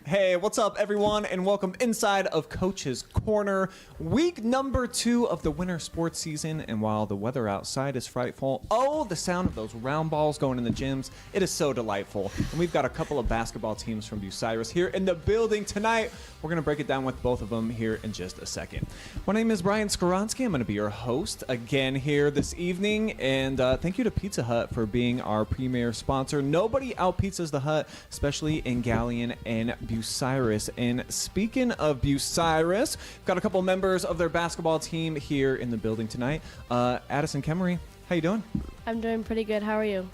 Hey, what's up, everyone, and welcome inside of Coach's Corner, week number 2 of the winter sports season. And while the weather outside is frightful, oh, the sound of those round balls going in the gyms, it is so delightful. And we've got a couple of basketball teams from Bucyrus here in the building tonight. We're going to break it down with both of them here in just a second. My name is Brian Skowronski. I'm going to be your host again here this evening. And thank you to Pizza Hut for being our premier sponsor. Nobody outpizzas the Hut, especially in Galion and Bucyrus. And speaking of Bucyrus, we've got a couple members of their basketball team here in the building tonight. Addison Kemery, how you doing? I'm doing pretty good. How are you?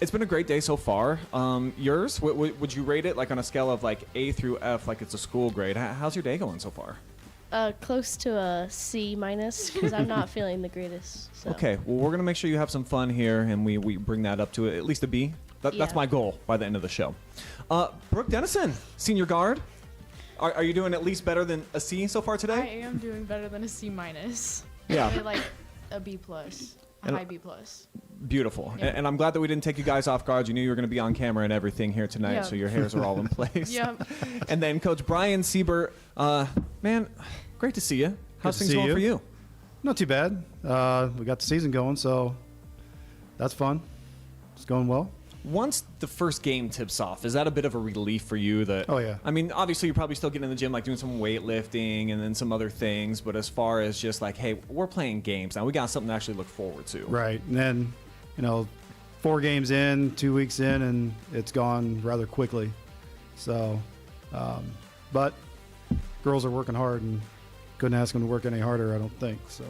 It's been a great day so far. Yours? Would you rate it like on a scale of like A through F, like it's a school grade? How's your day going so far? Close to a C minus because I'm not feeling the greatest. So. Okay, well, we're going to make sure you have some fun here, and we bring that up to at least a B. That's my goal by the end of the show. Brooke Dennison, senior guard. Are you doing at least better than a C so far today? I am doing better than a C minus. Yeah. Maybe like a B plus, a high B plus. Beautiful. Yeah. And I'm glad that we didn't take you guys off guard. You knew you were going to be on camera and everything here tonight, so your hairs are all in place. Yep. And then Coach Brian Siebert, man, great to see you. How's things going for you? Not too bad. We got the season going, so that's fun. It's going well. Once the first game tips off, is that a bit of a relief for you? That Oh, yeah. I mean, obviously you're probably still getting in the gym, like doing some weightlifting and then some other things. But as far as just like, hey, we're playing games now, we got something to actually look forward to. Right. And then, 4 games in, 2 weeks in, and it's gone rather quickly. So, but girls are working hard, and couldn't ask them to work any harder, I don't think. So.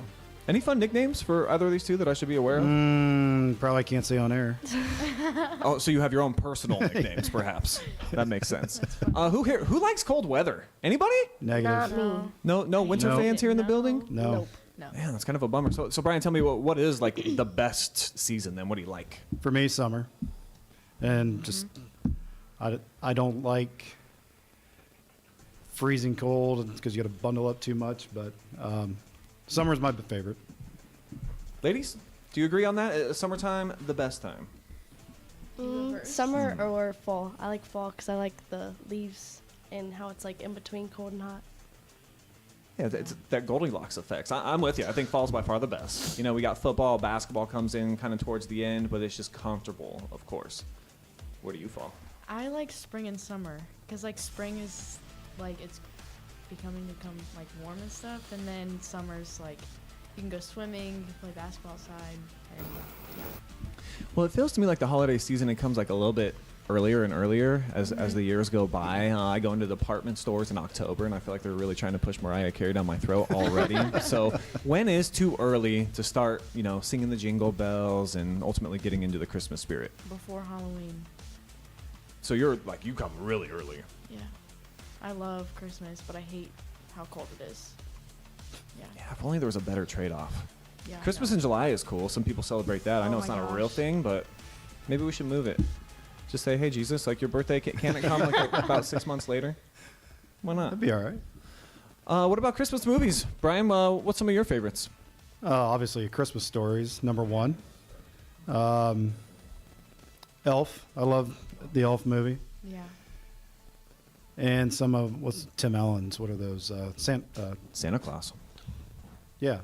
Any fun nicknames for either of these two that I should be aware of? Probably can't say on air. Oh, so you have your own personal nicknames, perhaps. That makes sense. Who likes cold weather? Anybody? Negative. Not me. No winter No. fans here in the No. building? No. Nope. No. Man, that's kind of a bummer. So Brian, tell me what is like the best season then? What do you like? For me, summer. And just, I don't like freezing cold because you got to bundle up too much, but summer's my favorite. Ladies, do you agree on that? Summertime, the best time. Summer or fall. I like fall because I like the leaves and how it's like in between cold and hot. Yeah, it's that Goldilocks effect. I'm with you. I think fall's by far the best. We got football, basketball comes in kind of towards the end, but it's just comfortable, of course. Where do you fall? I like spring and summer because like spring is like it's become like warm and stuff, and then summer's like you can go swimming, you can play basketball outside, and yeah. Well, it feels to me like the holiday season, it comes like a little bit earlier and earlier as the years go by. I go into department stores in October, and I feel like they're really trying to push Mariah Carey down my throat already. So when is too early to start, singing the jingle bells and ultimately getting into the Christmas spirit? Before Halloween. So you come really early. Yeah. I love Christmas, but I hate how cold it is. Yeah, if only there was a better trade-off. Yeah. Christmas in July is cool. Some people celebrate that. I know Oh it's my not a real gosh. thing, but maybe we should move it. Just say, hey, Jesus, like your birthday, can't it come like about 6 months later? Why not? That'd be all right. What about Christmas movies? Brian, what's some of your favorites? Obviously, Christmas Stories, number one. Elf. I love the Elf movie. Yeah. And some of, what's Tim Allen's? What are those? Santa Claus. Yeah,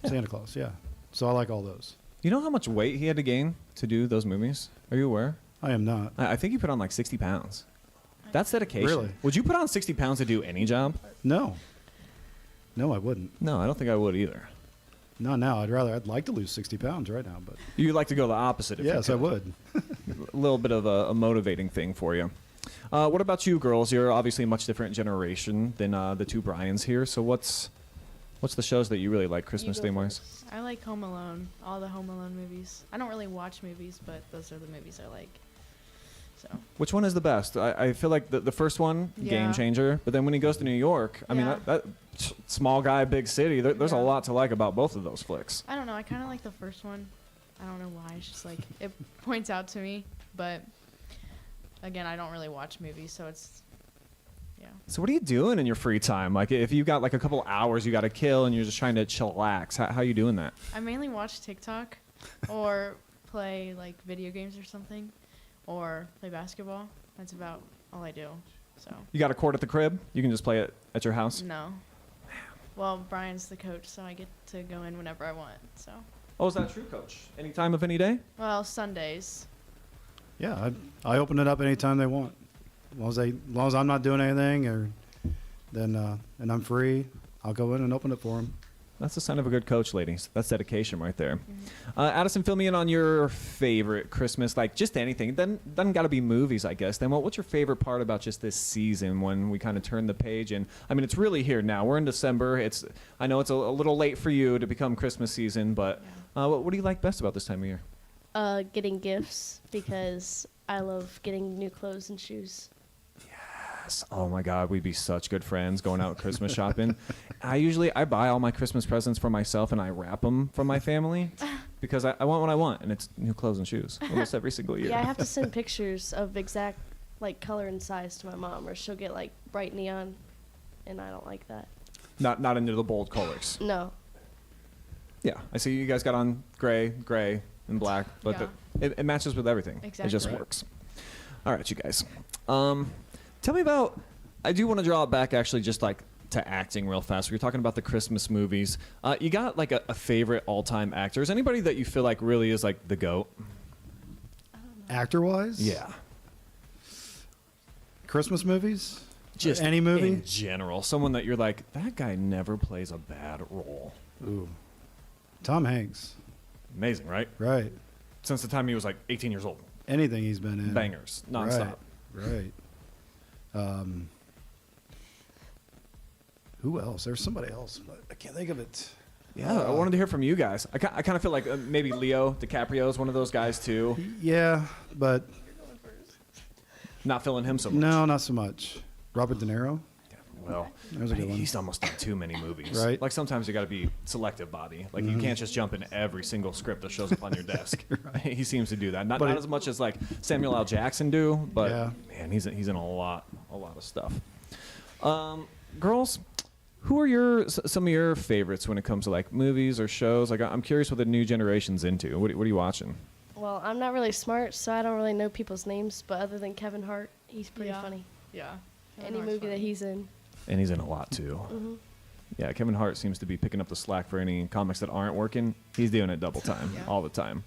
Santa Claus, yeah. So I like all those. You know how much weight he had to gain to do those movies? Are you aware? I am not. I think he put on like 60 pounds. That's dedication. Really? Would you put on 60 pounds to do any job? No. No, I wouldn't. No, I don't think I would either. No, now I'd like to lose 60 pounds right now, but You'd like to go the opposite if yes, you I could. would. A little bit of a motivating thing for you. What about you, girls? You're obviously a much different generation than the two Bryans here. So what's the shows that you really like Christmas theme wise? I like Home Alone, all the Home Alone movies. I don't really watch movies, but those are the movies I like. So. Which one is the best? I feel like the first one, Yeah. game changer. But then when he goes to New York, I mean, Yeah. that small guy, big city, there's a Yeah. lot to like about both of those flicks. I don't know. I kind of like the first one. I don't know why. It's just like it points out to me. But again, I don't really watch movies, so it's yeah. So what are you doing in your free time? Like if you've got like a couple hours you got to kill and you're just trying to chillax, how are you doing that? I mainly watch TikTok or play like video games or something or play basketball. That's about all I do. So You got a court at the crib? You can just play it at your house? no. Well, Brian's the coach, so I get to go in whenever I want. So Oh, is that true, Coach? Any time of any day? well, Sundays. Yeah, I open it up anytime they want. As long as I'm not doing anything, and I'm free, I'll go in and open it for them. That's the sign of a good coach, ladies. That's dedication right there. Addison, fill me in on your favorite Christmas, like just anything. Doesn't got to be movies, I guess. Then what's your favorite part about just this season when we kind of turn the page? And I mean, it's really here now. We're in December. I know it's a little late for you to become Christmas season, but what do you like best about this time of year? Getting gifts because I love getting new clothes and shoes. Oh my God, we'd be such good friends going out Christmas shopping. I buy all my Christmas presents for myself and I wrap them for my family because I want what I want, and it's new clothes and shoes almost every single year. Yeah, I have to send pictures of exact like color and size to my mom, or she'll get like bright neon, and I don't like that. Not into the bold colors. No. Yeah, I see you guys got on gray, and black, but Yeah. it matches with everything. It just Exactly. works. All right, you guys. Tell me about. I do want to draw it back actually, just like to acting real fast. We were talking about the Christmas movies. You got like a favorite all-time actor? Is anybody that you feel like really is like the GOAT? Actor-wise? Yeah. Christmas movies? Just any movie? in general. Someone that you're like, that guy never plays a bad role. Ooh. Tom Hanks. Amazing, right? Right. Since the time he was like 18 years old. Anything he's been in. Bangers, nonstop. Right. Who else? There's somebody else, but I can't think of it. Yeah, I wanted to hear from you guys. I kind of feel like maybe Leo DiCaprio is one of those guys too. Yeah, but Not feeling him so much. no, not so much. Robert De Niro. Well, There's a good one. he's almost done too many movies. Right. Like sometimes you got to be selective, Bobby. Like you can't just jump in every single script that shows up on your desk. He seems to do that. Not as much as like Samuel L. Jackson do, but Yeah. man, he's in a lot of stuff. Girls, who are some of your favorites when it comes to like movies or shows? Like I'm curious what the new generation's into. What are you watching? Well, I'm not really smart, so I don't really know people's names. But other than Kevin Hart, he's pretty Yeah. funny. Yeah. Any movie that he's in. And he's in a lot too. Mm-hmm. Yeah, Kevin Hart seems to be picking up the slack for any comics that aren't working. He's doing it double time Yeah. all the time.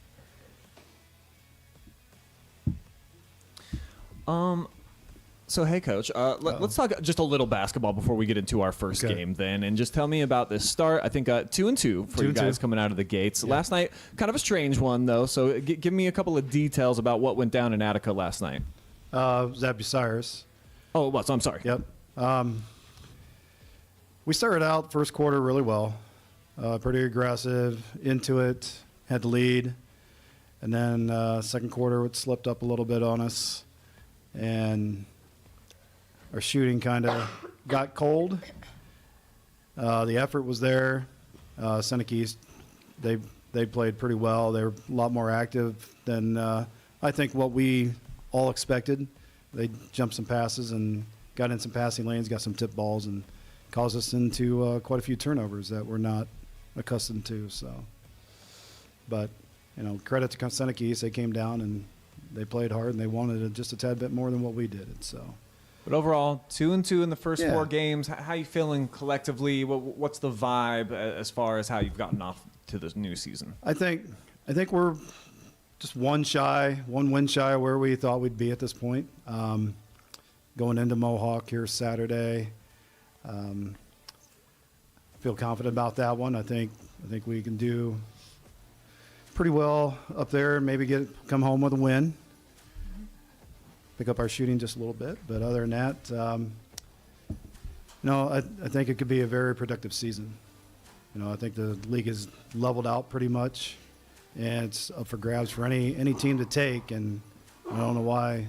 So hey, Coach, let's talk just a little basketball before we get into our first Okay. game, then, and just tell me about this start. I think 2-2 for you 2-2. guys coming out of the gates. Last night, kind of a strange one though. So give me a couple of details about what went down in Attica last night. Was that Bucyrus? Oh, it was. I'm sorry. Yep. We started out first quarter really well, pretty aggressive, into it, had the lead, and then second quarter it slipped up a little bit on us, and our shooting kind of got cold. The effort was there. Seneca, they played pretty well. They were a lot more active than I think what we all expected. They jumped some passes and got in some passing lanes, got some tip balls, and caused us into quite a few turnovers that we're not accustomed to. So, but credit to Seneca, they came down and they played hard and they wanted it just a tad bit more than what we did. So, But overall, 2-2 in the first Yeah. 4 games. How you feeling collectively? What's the vibe as far as how you've gotten off to this new season? I think we're just one win shy of where we thought we'd be at this point. Going into Mohawk here Saturday, feel confident about that one. I think we can do pretty well up there and maybe come home with a win. Pick up our shooting just a little bit, but other than that, I think it could be a very productive season. I think the league is leveled out pretty much, and it's up for grabs for any team to take. And I don't know why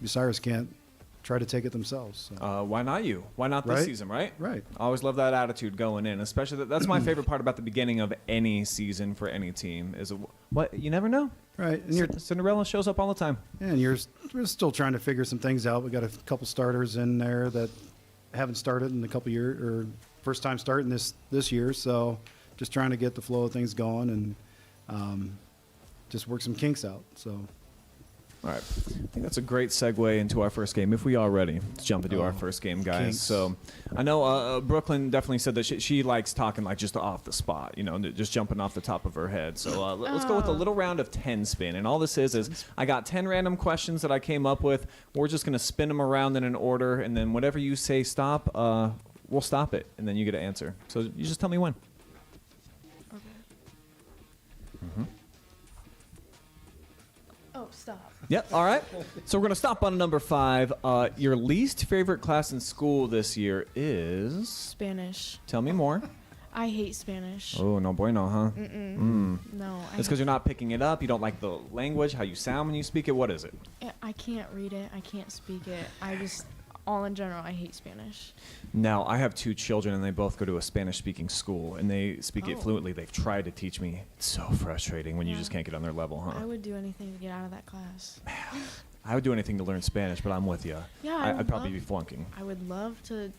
Bucyrus can't try to take it themselves. So. Why not you? Why not this Right? season, right? Right. I always love that attitude going in, especially that's my favorite part about the beginning of any season for any team is what you never know. Right, and Cinderella shows up all the time. we're still trying to figure some things out. We got a couple starters in there that haven't started in a couple years, or first time starting this year. So just trying to get the flow of things going and just work some kinks out. So All right. I think that's a great segue into our first game. If we are ready to jump into our first game, guys. kinks. So I know Brooklyn definitely said that she likes talking like just off the spot, just jumping off the top of her head. So let's go with a little round of 10 spin. And all this is I got 10 random questions that I came up with. We're just going to spin them around in an order. And then whatever you say stop, we'll stop it. And then you get to answer. So you just tell me when. Okay. Mm-hmm. Oh, stop. Yep. All right. So we're going to stop on number 5. Your least favorite class in school this year is? Spanish. Tell me more. I hate Spanish. Oh, no bueno, huh? No. It's because you're not picking it up. You don't like the language, how you sound when you speak it. What is it? I can't read it. I can't speak it. All in general, I hate Spanish. Now, I have 2 children, and they both go to a Spanish-speaking school, and they speak it Oh. fluently. They've tried to teach me. It's so frustrating when you Yeah. just can't get on their level, huh? I would do anything to get out of that class. I would do anything to learn Spanish, but I'm with you. Yeah, I'd probably be flunking. I would love to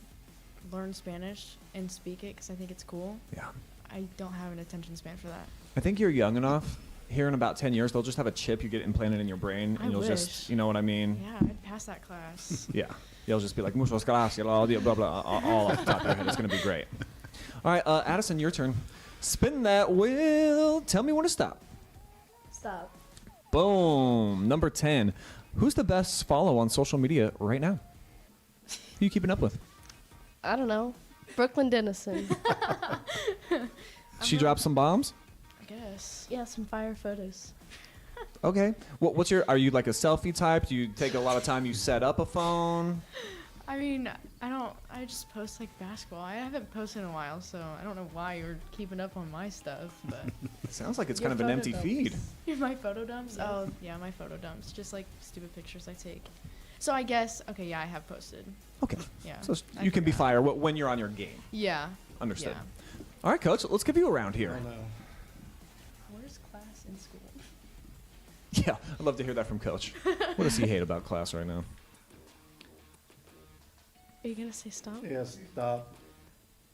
learn Spanish and speak it because I think it's cool. Yeah. I don't have an attention span for that. I think you're young enough. Here in about 10 years, they'll just have a chip you get implanted in your brain, and I you'll wish. just, you know what I mean? Yeah, I'd pass that class. Yeah. You'll just be like, muchas gracias, blah, blah, blah, all off the top of your head. It's going to be great. All right, Addison, your turn. Spin that wheel. Tell me when to stop. Stop. Boom. Number 10. Who's the best follow on social media right now? Who you keeping up with? I don't know. Brooklyn Dennison. She dropped some bombs? I guess. Yeah, some fire photos. Okay. Are you like a selfie type? Do you take a lot of time? You set up a phone? I mean, I just post like basketball. I haven't posted in a while, so I don't know why you're keeping up on my stuff, but It sounds like it's Your kind of an empty photo feed. dumps. my photo dumps? Yeah. Oh, yeah, my photo dumps. Just like stupid pictures I take. So I guess, okay, yeah, I have posted. Okay. Yeah. So I you can be forgot. fire when you're on your game. Yeah. Understood. Yeah. All right, Coach, let's give you a round here. Oh, no. Where's class in school? Yeah, I'd love to hear that from Coach. What does he hate about class right now? Are you going to say stop? Yes, stop.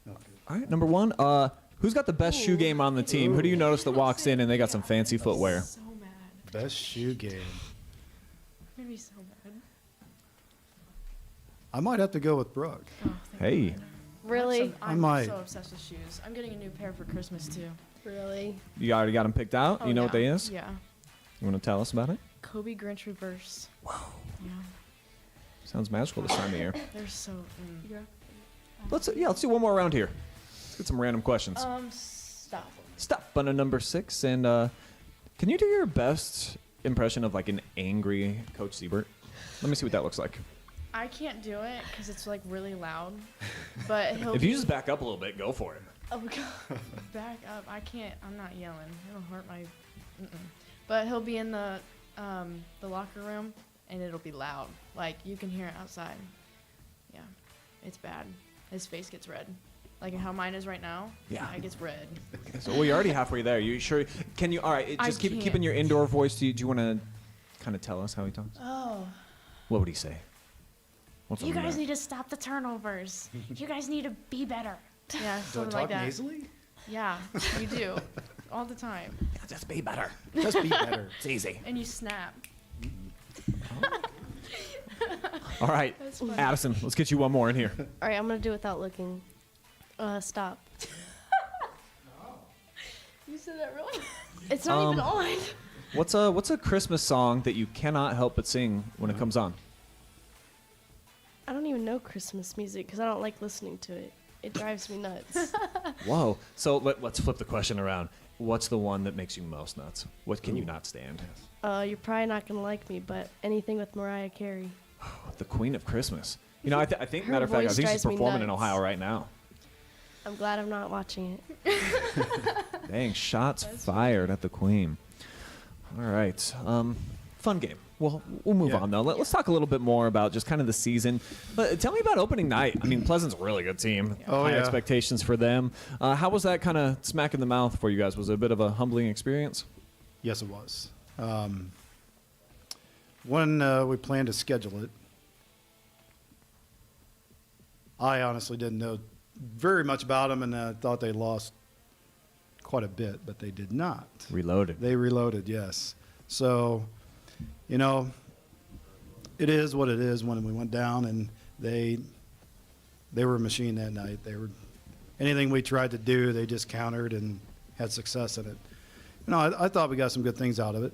Okay. All right, number 1. Who's got the best shoe game on the team? Who do you notice that walks in and they got some fancy footwear? So mad. Best shoe game. I'm gonna be so mad. I might have to go with Brooke. Oh, thank Hey. God. Really? I'm might. so obsessed with shoes. I'm getting a new pair for Christmas too. Really? You already got them picked out? Oh, You know yeah. what they is? Yeah. You want to tell us about it? Kobe Grinch reverse. Wow. Yeah. Sounds magical this time of year. They're so. Let's do one more round here. Let's get some random questions. Stop. Stop on a number 6, and can you do your best impression of like an angry Coach Siebert? Let me see what that looks like. I can't do it because it's like really loud. But he'll. If you just back up a little bit, go for it. Oh god. Back up. I can't. I'm not yelling. It'll hurt my. But he'll be in the locker room and it'll be loud. Like you can hear it outside. Yeah, it's bad. His face gets red. Like how mine is right now. Yeah. It gets red. So you're already halfway there. You sure? Can you? All right, I just keep can't. in your indoor voice. Do you want to kind of tell us how he talks? Oh. What would he say? What's You on guys there? need to stop the turnovers. You guys need to be better. Yeah, Do I something talk like that. nasally? Yeah, you do. All the time. Just be better. Just be better. It's easy. And you snap. All right, That's funny. Addison, let's get you one more in here. All right, I'm going to do it without looking. Stop. You said that really? It's not even on. What's a Christmas song that you cannot help but sing when it comes on? I don't even know Christmas music because I don't like listening to it. It drives me nuts. Whoa. So let's flip the question around. What's the one that makes you most nuts? What can you not stand? You're probably not going to like me, but anything with Mariah Carey. The Queen of Christmas. You know, I think, Her matter of fact, I voice think she's drives me performing in nuts. Ohio right now. I'm glad I'm not watching it. Dang, shots fired at the Queen. All right. Fun game. We'll move Yeah. on, though. Let's talk a little bit more about just kind of the season. But tell me about opening night. I mean, Pleasant's a really good team. Oh, High yeah. expectations for them. How was that kind of smack in the mouth for you guys? Was it a bit of a humbling experience? Yes, it was. When we planned to schedule it, I honestly didn't know very much about them, and I thought they lost quite a bit, but they did not. Reloaded. They reloaded, yes. So you know, it is what it is. When we went down, and they were a machine that night. They were anything we tried to do, they just countered and had success in it. You know, I thought we got some good things out of it.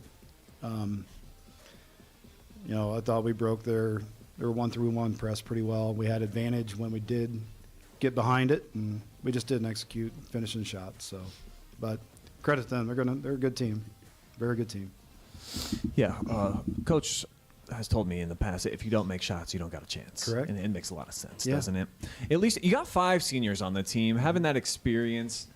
You know, I thought we broke their 1-through-1 press pretty well. We had advantage when we did get behind it, and we just didn't execute finishing shots. So, but credit to them. They're a good team, very good team. Yeah, Coach has told me in the past that if you don't make shots, you don't got a chance. Correct. And it makes a lot of sense, Yeah. doesn't it? At least you got 5 seniors on the team. Having that experience,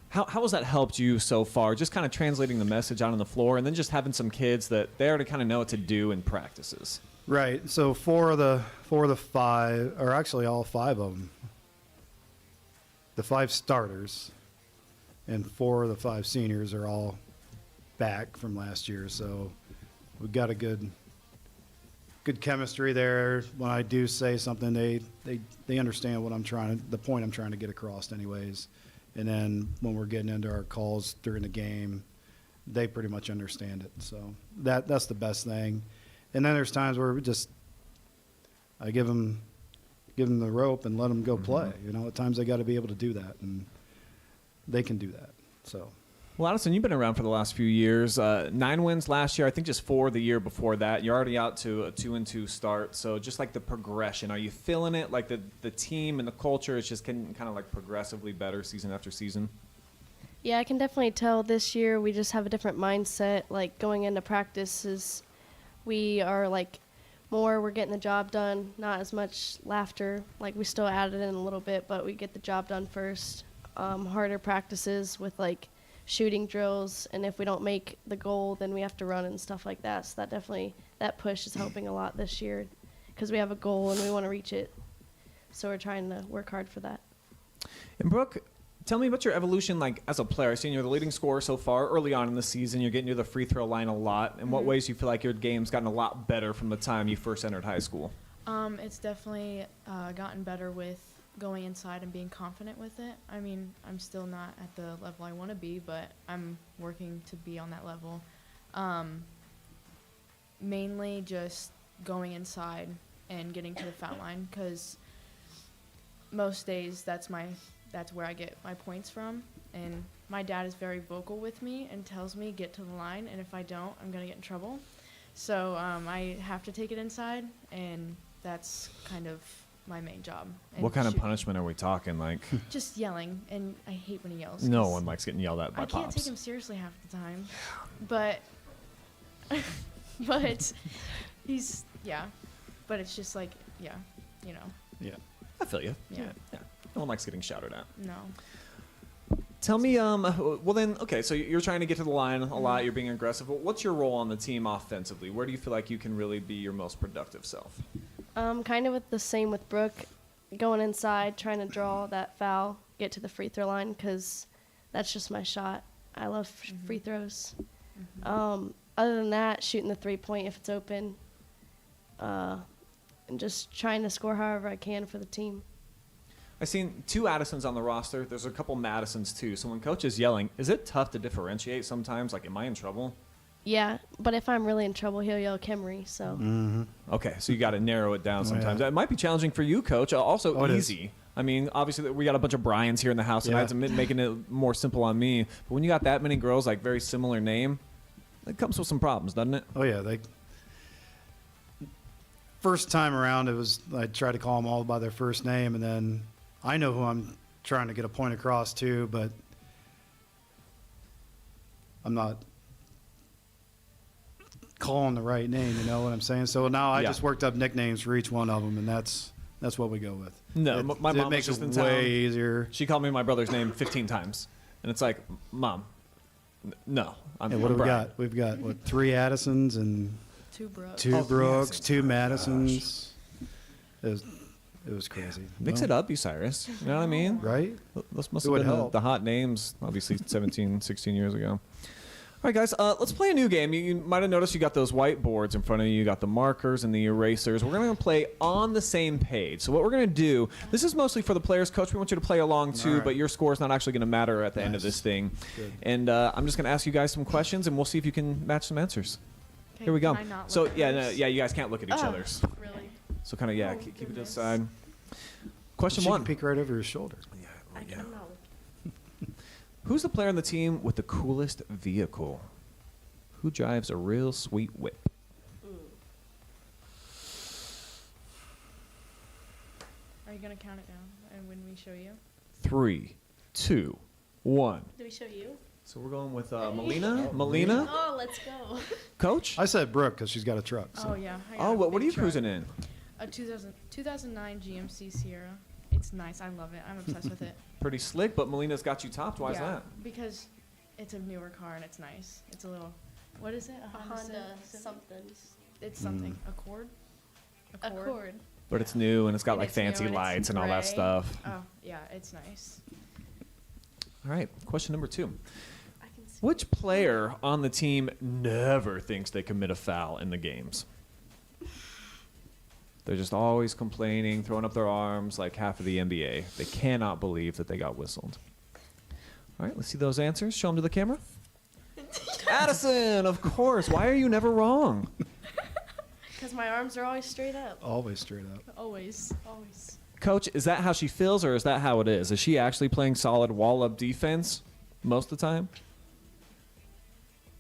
how has that helped you so far? Just kind of translating the message out on the floor, and then just having some kids that they already kind of know what to do in practices. Right. So 4 of the 5, or actually all 5 of them, the 5 starters and 4 of the 5 seniors are all back from last year. So we've got a good chemistry there. When I do say something, they understand what the point I'm trying to get across anyways. And then when we're getting into our calls during the game, they pretty much understand it. So that's the best thing. And then there's times where I give them the rope and let them go play. You know, at times they got to be able to do that, and they can do that. So. Well, Addison, you've been around for the last few years. 9 wins last year. I think just 4 the year before that. You're already out to a 2-2 start. So just like the progression, are you feeling it? Like the team and the culture is just getting kind of like progressively better season after season? Yeah, I can definitely tell this year we just have a different mindset. Like going into practices, we are like we're getting the job done, not as much laughter. Like we still added in a little bit, but we get the job done first. Harder practices with like shooting drills, and if we don't make the goal, then we have to run and stuff like that. So that push is helping a lot this year because we have a goal and we want to reach it. So we're trying to work hard for that. And Brooke, tell me about your evolution like as a player. I've seen you're the leading scorer so far early on in the season. You're getting to the free throw line a lot. In what ways do you feel like your game's gotten a lot better from the time you first entered high school? It's definitely gotten better with going inside and being confident with it. I mean, I'm still not at the level I want to be, but I'm working to be on that level. Mainly just going inside and getting to the foul line, because most days that's where I get my points from. And my dad is very vocal with me and tells me get to the line, and if I don't, I'm gonna get in trouble. So I have to take it inside, and that's kind of my main job. And What kind of shooting. punishment are we talking? Like, Just yelling, and I hate when he yells. no 'cause one likes getting yelled at by I can't pops. take him seriously half the time, but but but it's just like you know, Yeah. I feel you. Yeah. No one likes getting shouted at. no. Tell me, well then, okay, so you're trying to get to the line a lot. You're being aggressive. What's your role on the team offensively? Where do you feel like you can really be your most productive self? Kind of with the same with Brooke, going inside, trying to draw that foul, get to the free throw line, because that's just my shot. I love free throws. Other than that, shooting the 3-point if it's open, and just trying to score however I can for the team. I've seen 2 Addisons on the roster. There's a couple Madisons too. So when coach is yelling, is it tough to differentiate sometimes? Like, am I in trouble? Yeah, but if I'm really in trouble, he'll yell Kimry, so. Okay, so you got to narrow it down sometimes. yeah. That might be challenging for you, coach. Also it is. easy. I mean, obviously we got a bunch of Brians here in the house tonight, Yeah. so making it more simple on me. But when you got that many girls, like very similar name, it comes with some problems, doesn't it? Oh yeah, first time around, I tried to call them all by their first name, and then I know who I'm trying to get a point across to, but I'm not calling the right name. You know what I'm saying? So now I Yeah. just worked up nicknames for each one of them, and that's what we go with. No, my mom was makes just it in town. way easier. She called me my brother's name 15 times. And it's like, Mom, no. I'm And what do we Brian. got? We've got 3 Addisons and 2 Brooks. 2 Oh, Brooks, Madisons. 2 Madisons. It was crazy. Mix it up, Bucyrus. You know what I mean? Right? Those must It have would been help. the hot names, obviously 17, 16 years ago. All right, guys, let's play a new game. You might have noticed you got those whiteboards in front of you. You got the markers and the erasers. We're going to play on the same page. So what we're going to do, this is mostly for the players. Coach, we want you to play along, too, All right. but your score is not actually going to matter at the end of Nice. this thing. Good. And I'm just going to ask you guys some questions, and we'll see if you can match some answers. Here we go. Can I not So look at yeah, hers? you guys can't look at each Oh. other's. Really? So kind of Oh, keep it to the goodness. side. Question She one. can peek right over your shoulder. Yeah. I'm not looking. Who's the player on the team with the coolest vehicle? Who drives a real sweet whip? Are you gonna count it down and when we show you? 3, 2, 1. Did we show you? So we're going with Melina. Melina, Oh, let's go. coach. I said Brooke because she's got a truck. So. Oh yeah. I got Oh, a what are big you truck. cruising in? A 2009 GMC Sierra. It's nice. I love it. I'm obsessed with it. Pretty slick, but Melina's got you topped. Why is Yeah, that? because it's a newer car and it's nice. It's a little. What is it? A Honda something. It's something. Accord. Accord. But it's new and it's got And like it's new fancy and it's lights and all that gray. stuff. Oh yeah, it's nice. All right, question number 2. I can see. Which player on the team never thinks they commit a foul in the games? They're just always complaining, throwing up their arms like half of the NBA. They cannot believe that they got whistled. All right, let's see those answers. Show them to the camera. Addison, of course. Why are you never wrong? Because my arms are always straight up. Always straight up. Always. Always. Coach, is that how she feels or is that how it is? Is she actually playing solid wall-up defense most of the time?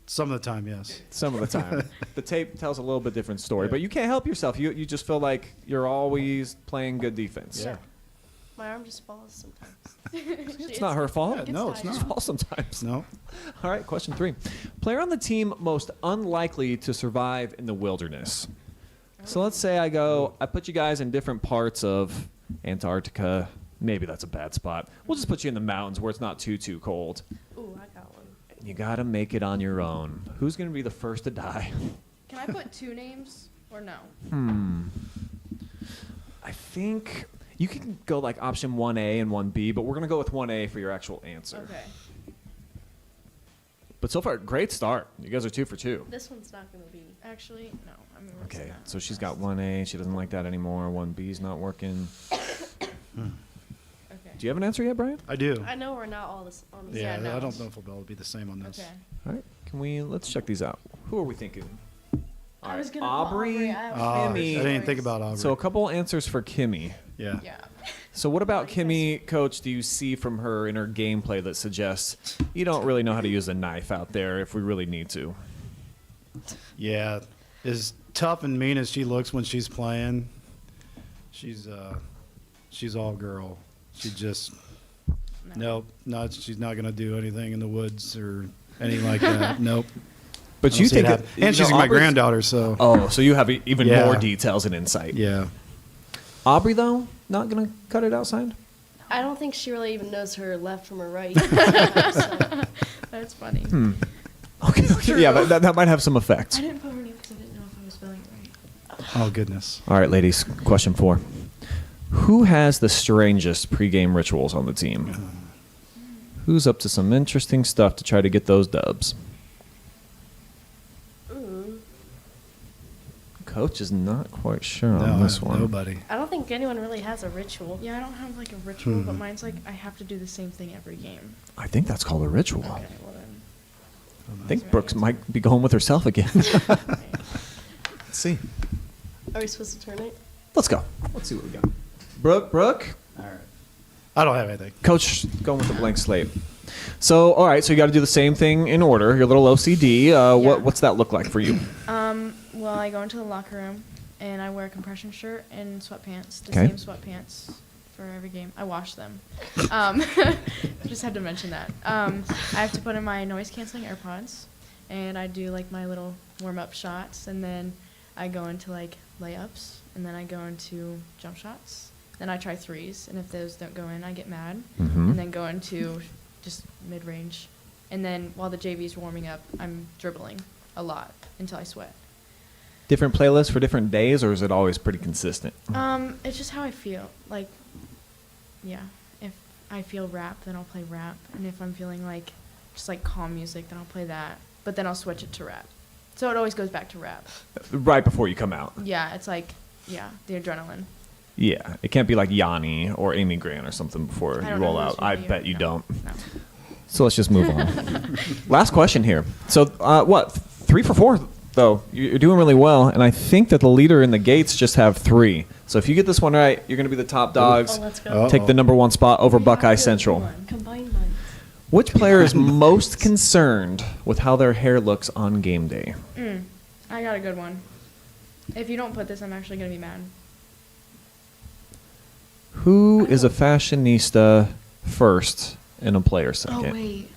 Some of the time, yes. Some of the time. The tape tells a little bit different story, Yeah. but you can't help yourself. You just feel like you're always playing good defense. Yeah. My arm just falls sometimes. It's not her fault. Yeah, no, it's It's not. falls sometimes. No. All right, question 3. Player on the team most unlikely to survive in the wilderness. So let's say I put you guys in different parts of Antarctica. Maybe that's a bad spot. We'll just put you in the mountains where it's not too cold. Ooh, I got one. You got to make it on your own. Who's going to be the first to die? Can I put 2 names or no? I think you can go like option 1A and 1B, but we're going to go with 1A for your actual answer. Okay. But so far, great start. You guys are 2 for 2. This one's not going to be. Actually, no. I mean, we're Okay, not so she's fast. got 1A. She doesn't like that anymore. 1B's not working. Okay. Do you have an answer yet, Brian? I do. I know we're not all this on the Yeah, same. no. I don't know if we'll be the same on this. Okay. All right, let's check these out. Who are we thinking? All I was right, gonna put Aubrey. I have I Kimmy. didn't think about Aubrey. So a couple answers for Kimmy. yeah. Yeah. So what about Kimmy, Coach, do you see from her in her gameplay that suggests you don't really know how to use a knife out there if we really need to? Yeah. As tough and mean as she looks when she's playing, she's all girl. She just she's not gonna do anything in the woods or anything like that. Nope. But I you don't see it think happen. And she's my granddaughter, so Oh, so you have even Yeah. more details and insight. yeah. Aubrey, though, not going to cut it outside? I don't think she really even knows her left from her right. That's funny. Hmm. Okay. Yeah, that might have some effect. I didn't put her name because I didn't know if I was spelling it right. Oh goodness. All right, ladies, question 4. Who has the strangest pregame rituals on the team? Who's up to some interesting stuff to try to get those dubs? Coach is not quite sure on this one. Nobody. I don't think anyone really has a ritual. Yeah, I don't have like a ritual, but mine's like I have to do the same thing every game. I think that's called a ritual. Okay, well then. I think Brooks might be going with herself again. Let's Okay. see. Are we supposed to turn it? Let's go. Let's see what we got. Brooke. All right. I don't have anything. Coach, going with a blank slate. So, all right, so you got to do the same thing in order. Your little OCD. What's that look like for you? Well, I go into the locker room and I wear a compression shirt and sweatpants, the Okay. same sweatpants for every game. I wash them. Just had to mention that. I have to put in my noise canceling AirPods, and I do like my little warm up shots, and then I go into like layups, and then I go into jump shots. Then I try threes, and if those don't go in, I get mad, Mhm. and then go into just mid range, and then while the JV's warming up, I'm dribbling a lot until I sweat. Different playlists for different days, or is it always pretty consistent? It's just how I feel. Like, yeah, if I feel rap, then I'll play rap, and if I'm feeling like just like calm music, then I'll play that. But then I'll switch it to rap. So it always goes back to rap. Right before you come out. Yeah, it's like, yeah, the adrenaline. Yeah, it can't be like Yanni or Amy Grant or something before I you don't know roll who's out. I really- bet you no, don't. No. So let's just move on. Last question here. So, 3 for 4? though. You're doing really well, and I think that the leader in the gates just have 3. So if you get this one right, you're going to be the top dogs. Oh, let's go. Uh-oh. Take the number 1 spot over Buckeye Central. Combine mine. Which player is most concerned with how their hair looks on game day? I got a good one. If you don't put this, I'm actually gonna be mad. Who is a fashionista first and a player Oh second? wait.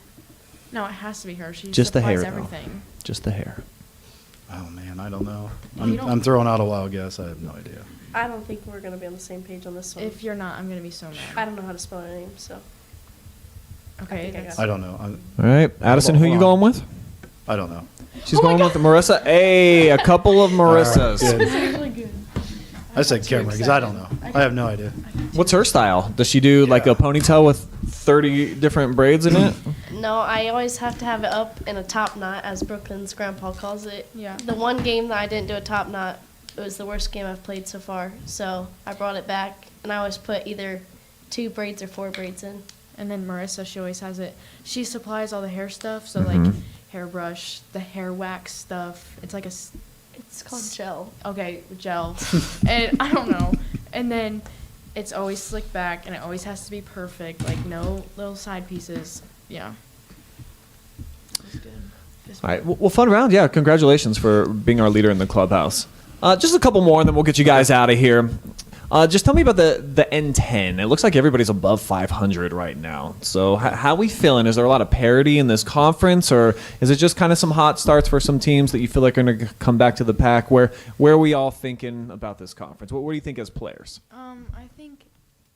No, it has to be her. She Just the supplies hair, though. everything. Just the hair. Oh man, I don't know. You don't- I'm throwing out a wild guess. I have no idea. I don't think we're gonna be on the same page on this one. If you're not, I'm gonna be so mad. I don't know how to spell her name, so. Okay. think I that's- got I don't know. All right, Addison, who Hold you on. going with? I don't know. She's going with Marissa. Hey, a couple of Marissas. Good. This is really good. I said too Cameron because I don't know. excited. I have no idea. What's her style? Does she do like Yeah. a ponytail with 30 different braids in it? No, I always have to have it up in a top knot, as Brooklyn's grandpa calls it. Yeah. The one game that I didn't do a top knot, it was the worst game I've played so far. So I brought it back, and I always put either 2 braids or 4 braids in. And then Marissa, she always has it. She supplies all the hair stuff, so like Mhm. hairbrush, the hair wax stuff. It's like It's called gel. gel, and I don't know. And then it's always slicked back, and it always has to be perfect. Like no little side pieces. Yeah. It's good. Fist All right, well, fun round. Yeah, congratulations for being our leader in the clubhouse. Just a couple more, and then we'll get you guys out of here. Just tell me about the N10. It looks like everybody's above 500 right now. So how we feeling? Is there a lot of parity in this conference, or is it just kind of some hot starts for some teams that you feel like are going to come back to the pack? Where are we all thinking about this conference? What do you think as players? I think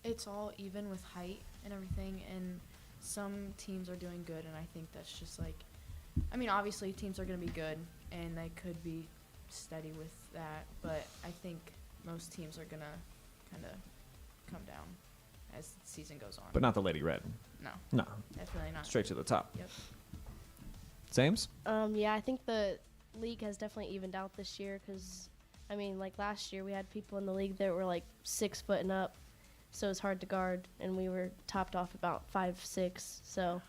it's all even with height and everything, and some teams are doing good, and I think that's just like, I mean, obviously teams are going to be good, and they could be steady with that, but I think most teams are going to kind of come down as the season goes on. But not the Lady Red. No, No, definitely not. straight to the top. Yep. Sames? Yeah, I think the league has definitely evened out this year because, I mean, like last year we had people in the league that were like 6 foot and up, so it was hard to guard, and we were topped off about 5'6". So,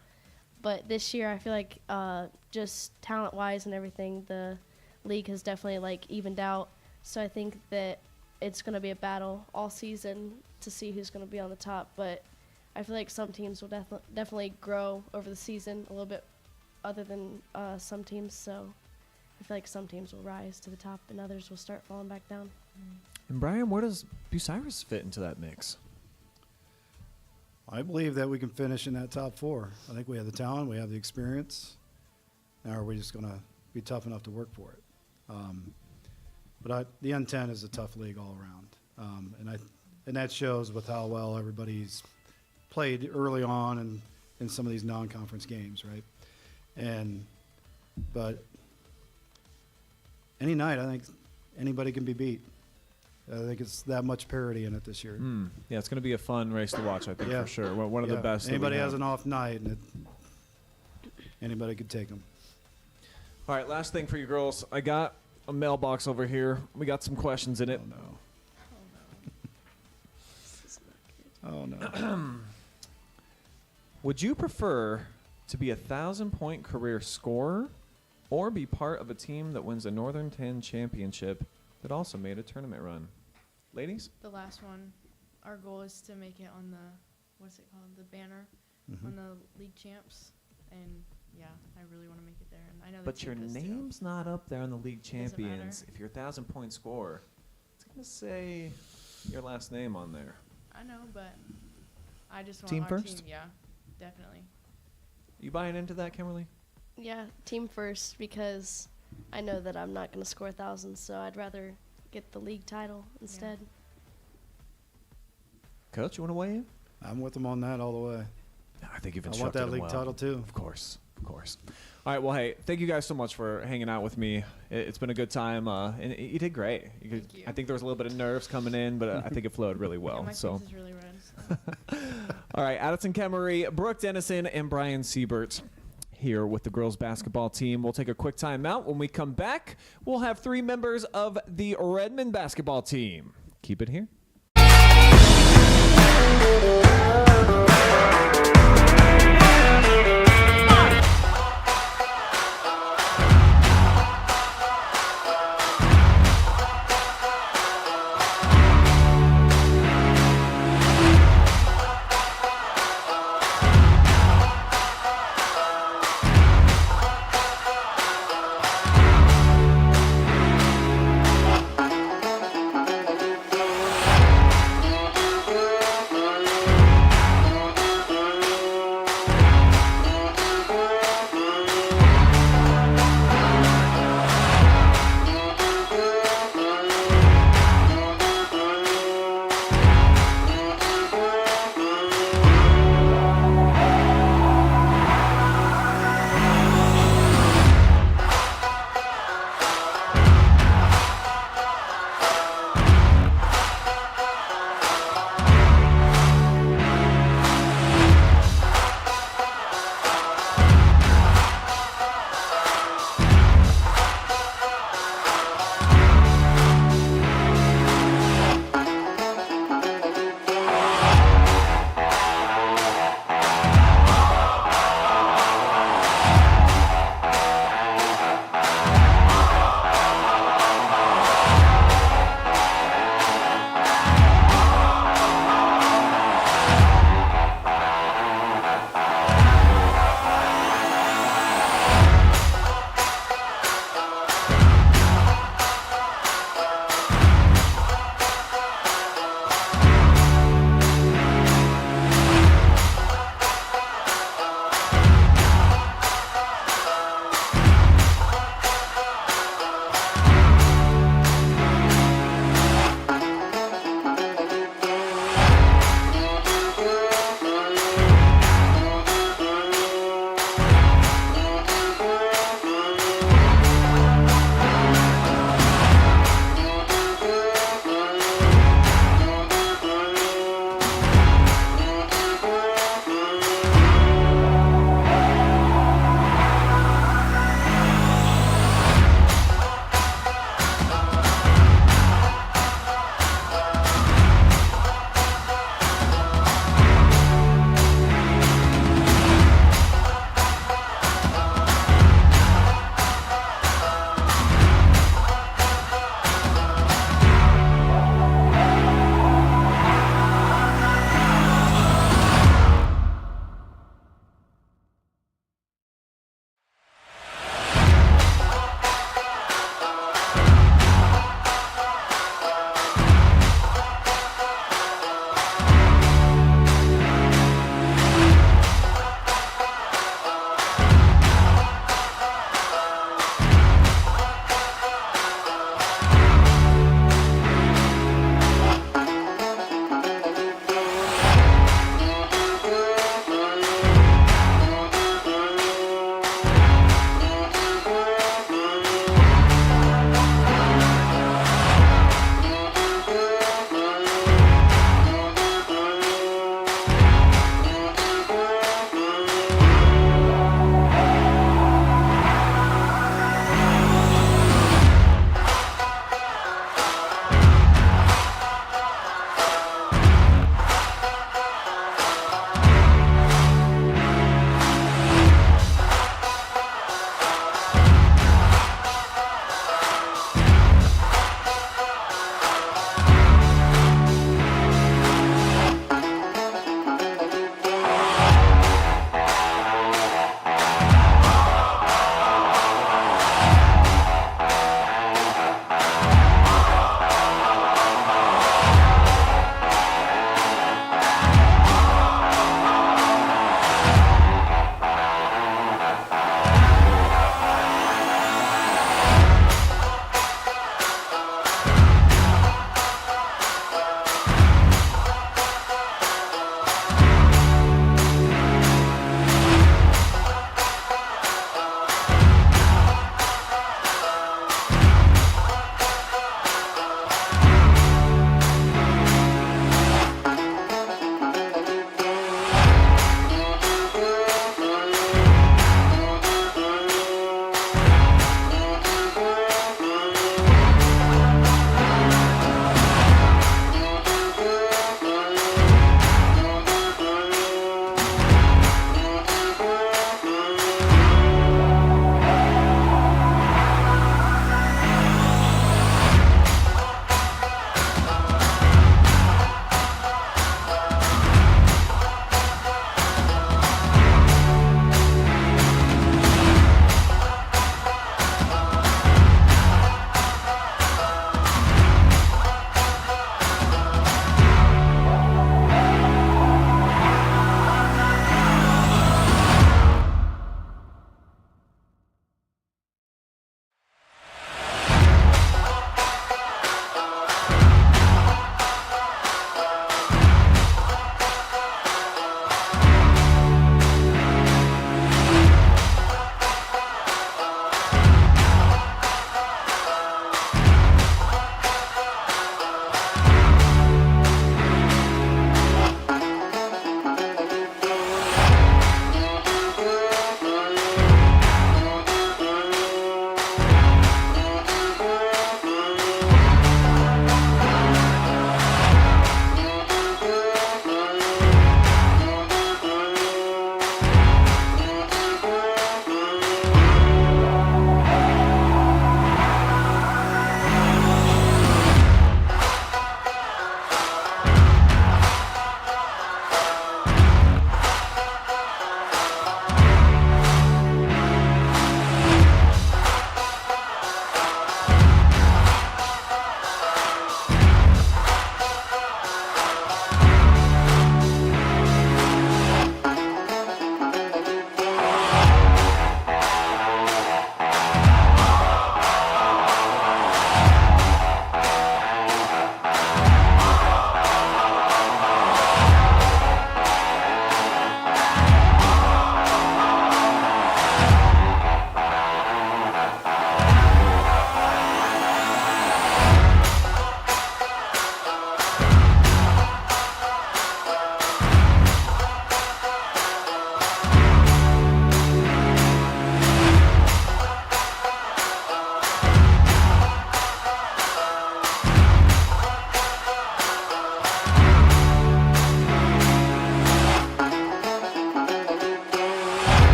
but this year I feel like just talent-wise and everything, the league has definitely like evened out. So I think that it's going to be a battle all season to see who's going to be on the top. But I feel like some teams will definitely grow over the season a little bit other than some teams. So I feel like some teams will rise to the top and others will start falling back down. And Brian, where does Bucyrus fit into that mix? I believe that we can finish in that top 4. I think we have the talent, we have the experience. Now are we just going to be tough enough to work for it? But the N10 is a tough league all around, and that shows with how well everybody's played early on and in some of these non-conference games, right? But any night, I think anybody can be beat. I think it's that much parity in it this year. Yeah, it's going to be a fun race to watch, I think, Yeah. for sure. One of the Yeah. best. that we Anybody have. has an off night, and anybody could take them. All right, last thing for you girls. I got a mailbox over here. We got some questions in it. Oh no. Would you prefer to be a 1,000-point career scorer or be part of a team that wins a Northern 10 championship that also made a tournament run? Ladies? The last one, our goal is to make it on the, what's it called, the banner on the league champs. And yeah, I really want to make it there. And I know the But team your does too. name's not up there on the league Doesn't matter. champions. If you're a 1,000-point scorer, it's going to say your last name on there. I know, but I just want Team our first? team. Yeah, definitely. You buying into that, Kimberly? Yeah, team first because I know that I'm not going to score 1,000, so I'd rather get the league title instead. Coach, you want to weigh in? I'm with them on that all the way. I think you've I want instructed that them league well. title too. Of course, of course. All right, well, hey, thank you guys so much for hanging out with me. It's been a good time, and you did great. Thank you. I think there was a little bit of nerves coming in, but I think it flowed really well. Yeah, my So, face is really red. So. all right, Addison Kemery, Brooke Dennison, and Brian Siebert here with the girls basketball team. We'll take a quick timeout. When we come back, we'll have 3 members of the Redmond basketball team. Keep it here.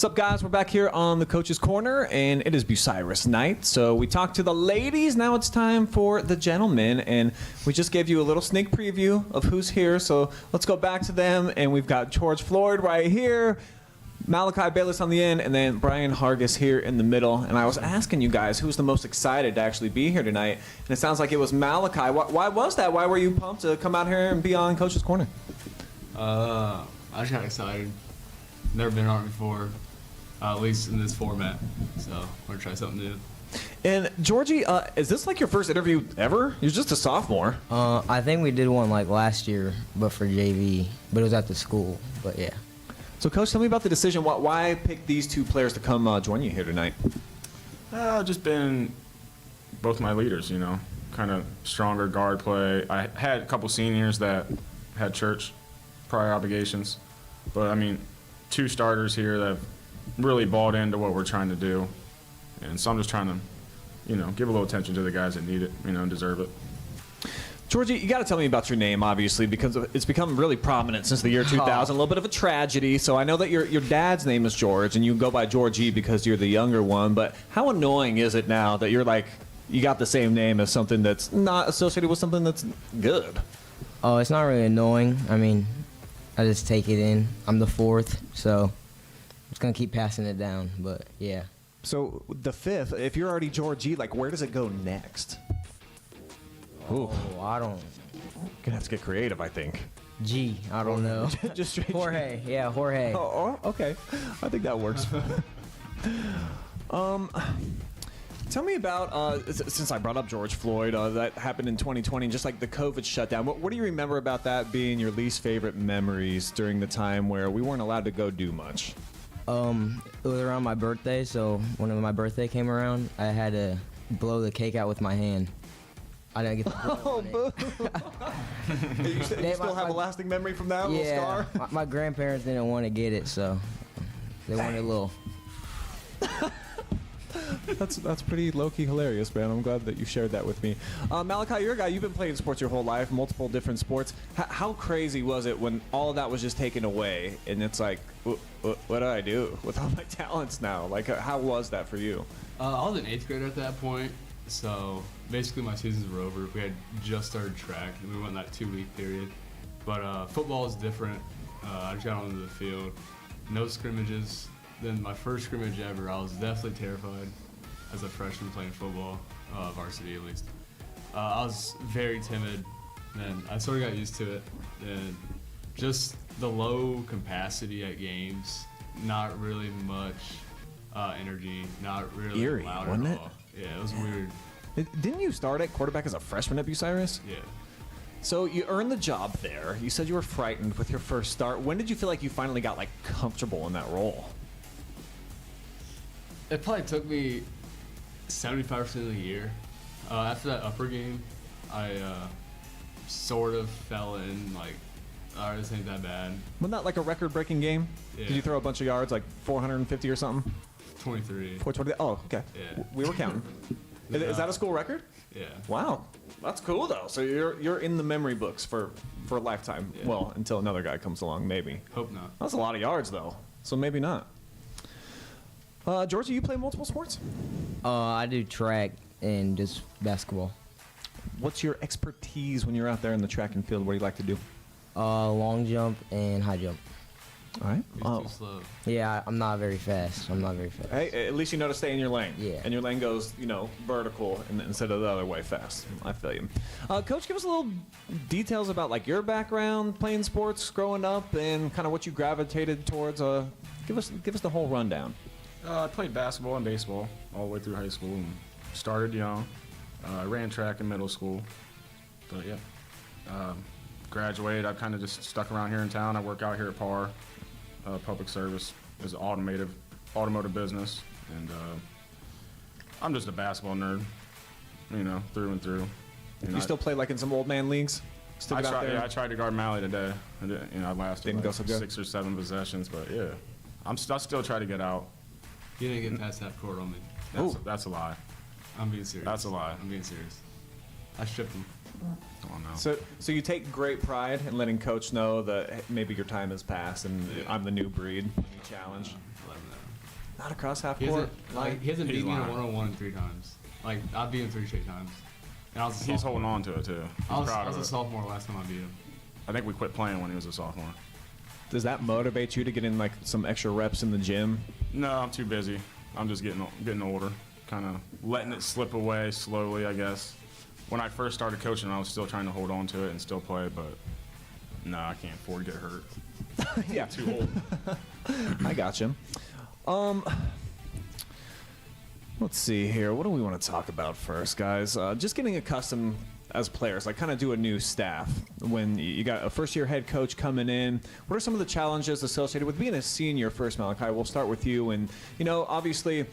What's up, guys? We're back here on the Coach's Corner, and it is Bucyrus night. So we talked to the ladies. Now it's time for the gentlemen, and we just gave you a little sneak preview of who's here. So let's go back to them, and we've got George Floyd right here, Malachi Bayless on the end, and then Brian Hargis here in the middle. And I was asking you guys who's the most excited to actually be here tonight, and it sounds like it was Malachi. Why was that? Why were you pumped to come out here and be on Coach's Corner? I just got excited. Never been on it before, at least in this format. So I want to try something new. And Georgie, is this like your first interview ever? You're just a sophomore. I think we did one like last year, but for JV, but it was at the school. But yeah. So, Coach, tell me about the decision. Why pick these two players to come join you here tonight? Just been both my leaders, you know, kind of stronger guard play. I had a couple seniors that had church prior obligations, but I mean, two starters here that have really bought into what we're trying to do. And so I'm just trying to, you know, give a little attention to the guys that need it, you know, and deserve it. Georgie, you got to tell me about your name, obviously, because it's become really prominent since the year 2000. A little bit of a tragedy. So I know that your dad's name is George, and you go by Georgie because you're the younger one. But how annoying is it now that you're like, you got the same name as something that's not associated with something that's good? Oh, it's not really annoying. I mean, I just take it in. I'm the fourth, so I'm just gonna keep passing it down. But yeah. So the fifth, if you're already Georgie, like where does it go next? Ooh. Oh, I don't. Gonna have to get creative, I think. G. I don't know. Just straight Jorge. Yeah, Jorge. Oh, okay. I think that works. Tell me about, since I brought up George Floyd, that happened in 2020, just like the COVID shutdown. What do you remember about that being your least favorite memories during the time where we weren't allowed to go do much? It was around my birthday, so when my birthday came around, I had to blow the cake out with my hand. I didn't get the Oh, boo. You still have a lasting memory from that little Yeah, scar? my grandparents didn't want to get it, so they wanted a little. That's pretty low-key hilarious, man. I'm glad that you shared that with me. Malachi, you're a guy, you've been playing sports your whole life, multiple different sports. How crazy was it when all of that was just taken away, and it's like, what do I do with all my talents now? Like, how was that for you? I was in 8th grade at that point, so basically my seasons were over. We had just started track, and we went that 2-week period. But football is different. I just got onto the field. No scrimmages. Then my first scrimmage ever, I was definitely terrified as a freshman playing football, varsity at least. I was very timid, and I sort of got used to it. And just the low capacity at games, not really much energy, not really Eerie, loud wasn't at it? all. Yeah, it was weird. Didn't you start at quarterback as a freshman at Bucyrus? Yeah. So you earned the job there. You said you were frightened with your first start. When did you feel like you finally got like comfortable in that role? It probably took me 75% of the year. After that upper game, I sort of fell in, like, all right, this ain't that bad. Wasn't that like a record-breaking game? Yeah. Did you throw a bunch of yards, like 450 or something? 23. 420? Oh, okay. Yeah. We were counting. Is that a school record? Yeah. Wow, that's cool though. So you're in the memory books for a lifetime. Yeah. Well, until another guy comes along, maybe. Hope not. That's a lot of yards though. So maybe not. Georgia, you play multiple sports? I do track and just basketball. What's your expertise when you're out there in the track and field? What do you like to do? Long jump and high jump. All right. He's too slow. Yeah, I'm not very fast. Hey, at least you know to stay in your lane. Yeah. And your lane goes, vertical instead of the other way fast. I feel you. Coach, give us a little details about like your background playing sports growing up and kind of what you gravitated towards. Give us the whole rundown. I played basketball and baseball all the way through high school and started young. I ran track in middle school. But yeah, graduated. I've kind of just stuck around here in town. I work out here at PAR, public service. It's an automotive business. And I'm just a basketball nerd, through and through. You still play like in some old man leagues? Still get out there? I tried to guard Mally today. I lasted Didn't go so good. 6 or 7 possessions, but yeah. I still try to get out. You didn't get past half court on me. That's a lie. I'm being serious. That's a lie. I'm being serious. I stripped him. Oh, no. So you take great pride in letting coach know that hey, maybe your time has passed and I'm the new breed. New challenge. Let him know. Not across half He court. hasn't He's beat me in a lying. one-on-one 3 times. Like, I've beat him 3 straight times. And I was a He's sophomore. holding on to it, too. He's I was proud of a it. sophomore last time I beat him. I think we quit playing when he was a sophomore. Does that motivate you to get in like some extra reps in the gym? No, I'm too busy. I'm just getting older. Kind of letting it slip away slowly, I guess. When I first started coaching, I was still trying to hold on to it and still play, but no, I can't afford to get hurt. Yeah. Too old. I got you. Let's see here. What do we want to talk about first, guys? Just getting accustomed as players, like kind of do a new staff. When you got a first-year head coach coming in, what are some of the challenges associated with being a senior first, Malachi? We'll start with you. And, you know, obviously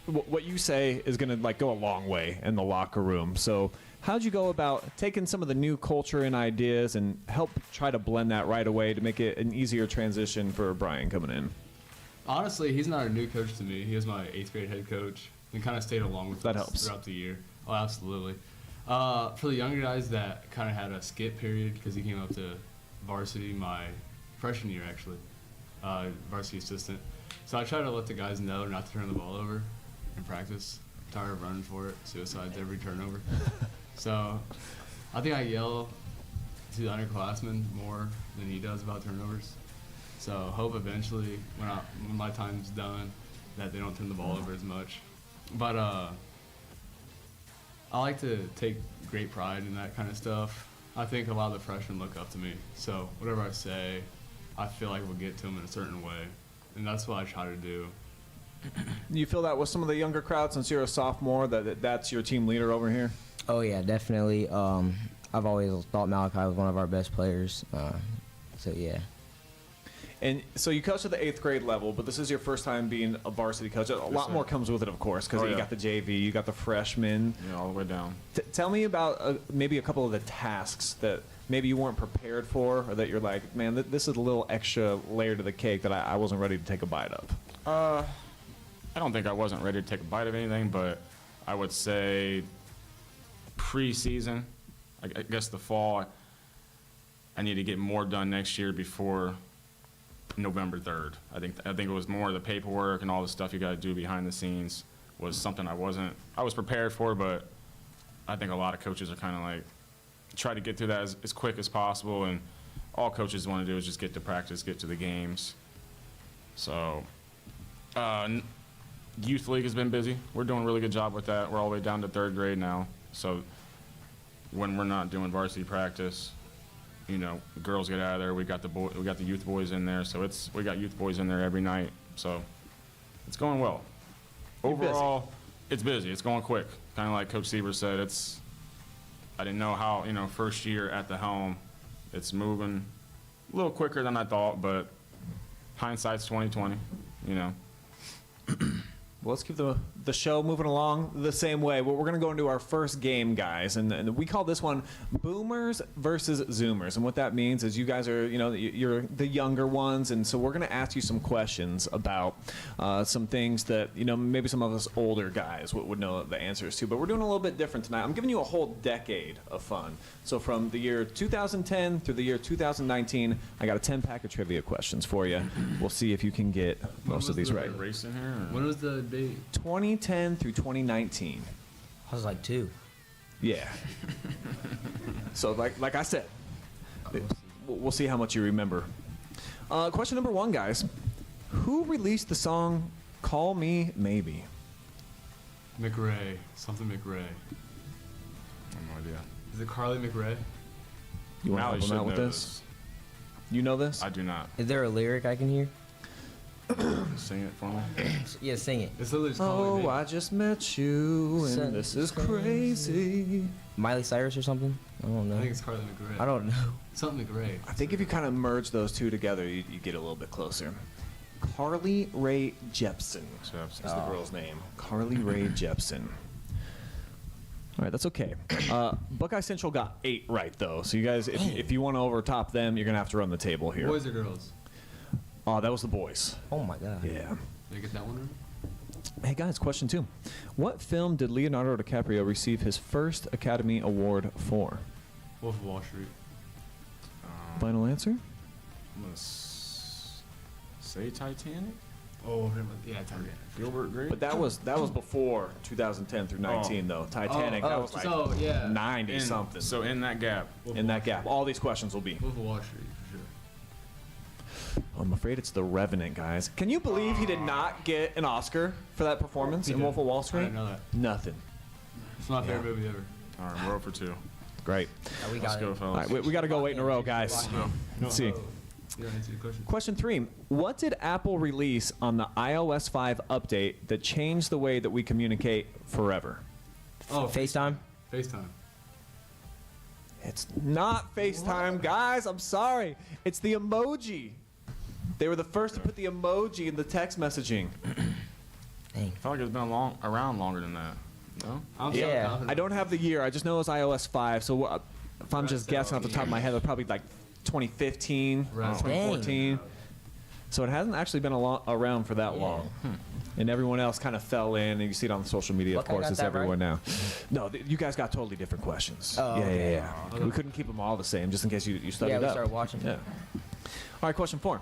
what you say is going to like go a long way in the locker room. So how'd you go about taking some of the new culture and ideas and help try to blend that right away to make it an easier transition for Brian coming in? Honestly, he's not a new coach to me. He was my 8th grade head coach and kind of stayed along with That us helps. throughout the year. Oh, absolutely. For the younger guys that kind of had a skip period because he came up to varsity my freshman year, actually, varsity assistant. So I try to let the guys know not to turn the ball over in practice. I'm tired of running for it, suicides every turnover. So I think I yell to the underclassmen more than he does about turnovers. So hope eventually, when my time's done, that they don't turn the ball over as much. But I like to take great pride in that kind of stuff. I think a lot of the freshmen look up to me. So whatever I say, I feel like will get to them in a certain way. And that's what I try to do. You feel that with some of the younger crowd since you're a sophomore, that's your team leader over here? Oh yeah, definitely. I've always thought Malachi was one of our best players. So yeah. And so you coach at the 8th grade level, but this is your first time being a varsity coach. A lot sir. more comes with it, of course, because Oh, you yeah. got the JV, you got the freshmen. Yeah, all the way down. Tell me about maybe a couple of the tasks that maybe you weren't prepared for, or that you're like, man, this is a little extra layer to the cake that I wasn't ready to take a bite of. I don't think I wasn't ready to take a bite of anything, but I would say preseason, I guess the fall, I need to get more done next year before November 3rd. I think it was more the paperwork and all the stuff you got to do behind the scenes was something I was prepared for, but I think a lot of coaches are kind of like, try to get through that as quick as possible, and all coaches want to do is just get to practice, get to the games. So, youth league has been busy. We're doing a really good job with that. We're all the way down to 3rd grade now. So when we're not doing varsity practice, you know, the girls get out of there. We got the youth boys in there. So we got youth boys in there every night. So it's going well. You're busy. Overall, it's busy. It's going quick. Kind of like Coach Sieber said, I didn't know how, you know, first year at the helm, it's moving a little quicker than I thought, but hindsight's 20/20, you know. Well, let's keep the show moving along the same way. Well, we're going to go into our first game, guys, and we call this one Boomers versus Zoomers. And what that means is you guys are, you know, you're the younger ones, and so we're going to ask you some questions about some things that, you know, maybe some of us older guys would know the answers to. But we're doing a little bit different tonight. I'm giving you a whole decade of fun. So from the year 2010 through the year 2019, I got a 10-pack of trivia questions for you. We'll see if you can get most of these right. Race in here? Or? When was the date? 2010 through 2019. I was like 2. Yeah. So like I said, we'll see how much you remember. Question number 1, guys. Who released the song "Call Me Maybe"? McRae. Something McRae. I have no idea. Is it Carly McRae? You want Mally to help should him out with know this? You know this? I do not. Is there a lyric I can hear? Sing it for me. Yeah, sing it. It's literally just Call Me Oh, Maybe. I just met you, and Son- this is crazy. Miley Cyrus or something? I don't know. I think it's Carly McRae. I don't know. Something McRae. I think if you kind of merge those two together, you get a little bit closer. Carly Rae Jepsen is the girl's name. Carly Rae Jepsen. All right, that's okay. Buckeye Central got 8 right, though. So you guys, if you want to overtop them, you're going to have to run the table here. Boys or girls? Oh, that was the boys. Oh my god. Yeah. Did I get that one right? Hey, guys, question 2. What film did Leonardo DiCaprio receive his first Academy Award for? Wolf of Wall Street. Final answer? I'm gonna say Titanic. Oh, yeah, Target. Gilbert Grape. But that was before 2010 through 19 though. Titanic, that was like so yeah. 90 something. So in that gap. In that gap, all these questions will be. Wolf of Wall Street for sure. I'm afraid it's The Revenant, guys. Can you believe he did not get an Oscar for that performance in Wolf of Wall Street? I didn't know that. Nothing. It's my favorite movie ever. All right, we're up for 2. Great. We Let's got go, it. All fellas. right, we got to go 8 in a row, guys. Let's see. You don't answer the question. Question 3. What did Apple release on the iOS 5 update that changed the way that we communicate forever? Oh, FaceTime? FaceTime. It's not FaceTime, guys. I'm sorry. It's the emoji. They were the first to put the emoji in the text messaging. Dang. I feel like it's been around longer than that. No? I'm Yeah. so confident. I don't have the year. I just know it's iOS 5. So if I'm just guessing off the top of my head, it's probably like 2015, Right. 2014. So it hasn't actually been around for that long. And everyone else kind of fell in, and you see it on social media. Look, Of I course, got it's that everywhere right. now. No, you guys got totally different questions. Oh, okay. Yeah. We couldn't keep them all the same, just in case you studied Yeah, we up. started watching. Yeah. All right, question 4.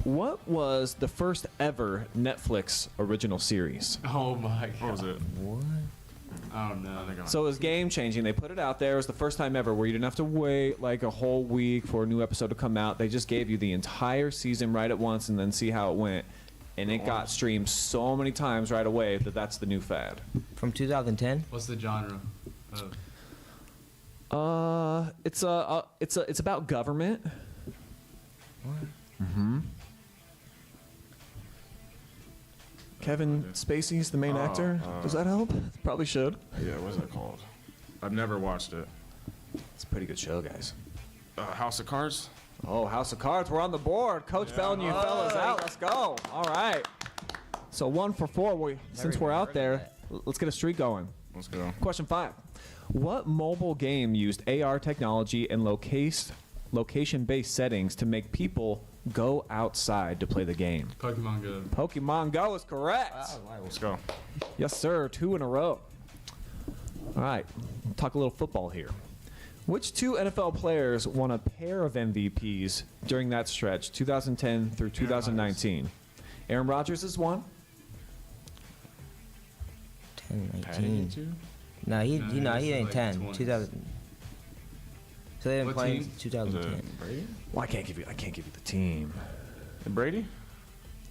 What was the first ever Netflix original series? Oh my god. What was it? What? I don't know. So it was game changing. They put it out there. It was the first time ever where you didn't have to wait like a whole week for a new episode to come out. They just gave you the entire season right at once and then see how it went. And it got streamed so many times right away that that's the new fad. From 2010? What's the genre? Of? It's about government. Kevin Spacey's the main actor. Does that help? Probably should. Yeah, what's that called? I've never watched it. It's a pretty good show, guys. House of Cards? Oh, House of Cards, we're on the board. Coach belling you fellas out. Let's go. All right. So 1 for 4. Since we're even out heard there, of let's get a streak going. Let's go. Question 5. What mobile game used AR technology and location-based settings to make people go outside to play the game? Pokemon Go. Pokemon Go is correct. Let's go. Yes, sir. 2 in a row. All right. Talk a little football here. Which 2 NFL players won a pair of MVPs during that stretch, 2010 through 2019? Aaron Rodgers is one. 10, Patty 19. too? No, he this ain't is 10. like 2000. So they've been What playing team? 2010. Brady? Well, I can't give you the team. Brady?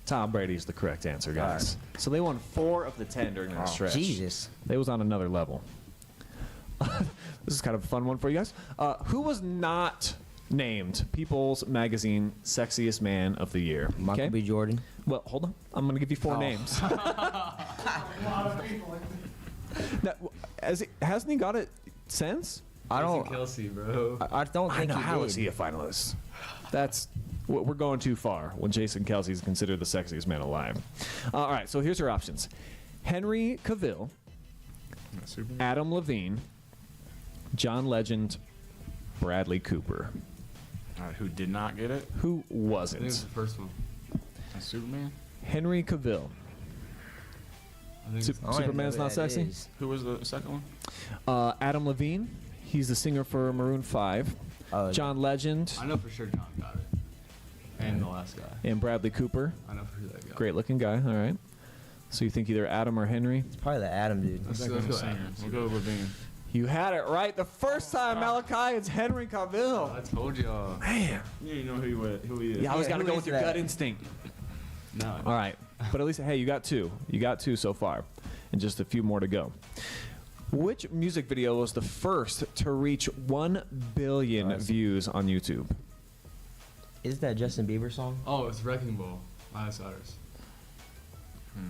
Tom Brady is the correct answer, guys. So they won 4 of the 10 during that stretch. Jesus. They was on another level. This is kind of a fun one for you guys. Who was not named People's Magazine Sexiest Man of the Year? Michael B. Jordan. Well, hold on. I'm going to give you 4 names. Now, hasn't he got it since? I don't. Kelsey, bro. I don't I think know. he How did. is he a finalist? We're going too far when Jason Kelsey is considered the sexiest man alive. All right, so here's your options: Henry Cavill, Superman? Adam Levine, John Legend, Bradley Cooper. All right, who did not get it? Who I think it's wasn't? the first one. Superman? Henry Cavill. I think Su- it's I don't even Superman's know not who that sexy? is. Who was the second one? Adam Levine. He's the singer for Maroon 5. Oh, John Legend I know for sure John got it. And the last guy. and Bradley Cooper. I know for sure that guy. Great looking guy. All right. So you think either Adam or Henry? It's probably the Adam dude. Let's Second go one, singer. Adam. We'll go with Levine. You had it right the first time, Malachi. It's Henry Cavill. I told y'all. Man. Yeah, you know who he is. Yeah, I always Yeah, got to who go is with your that? gut instinct. No. All right. But at least, hey, you got 2. You got 2 so far. And just a few more to go. Which music video was the first to reach 1 billion views on YouTube? Is that Justin Bieber song? Oh, it's Wrecking Ball. Miley Cyrus.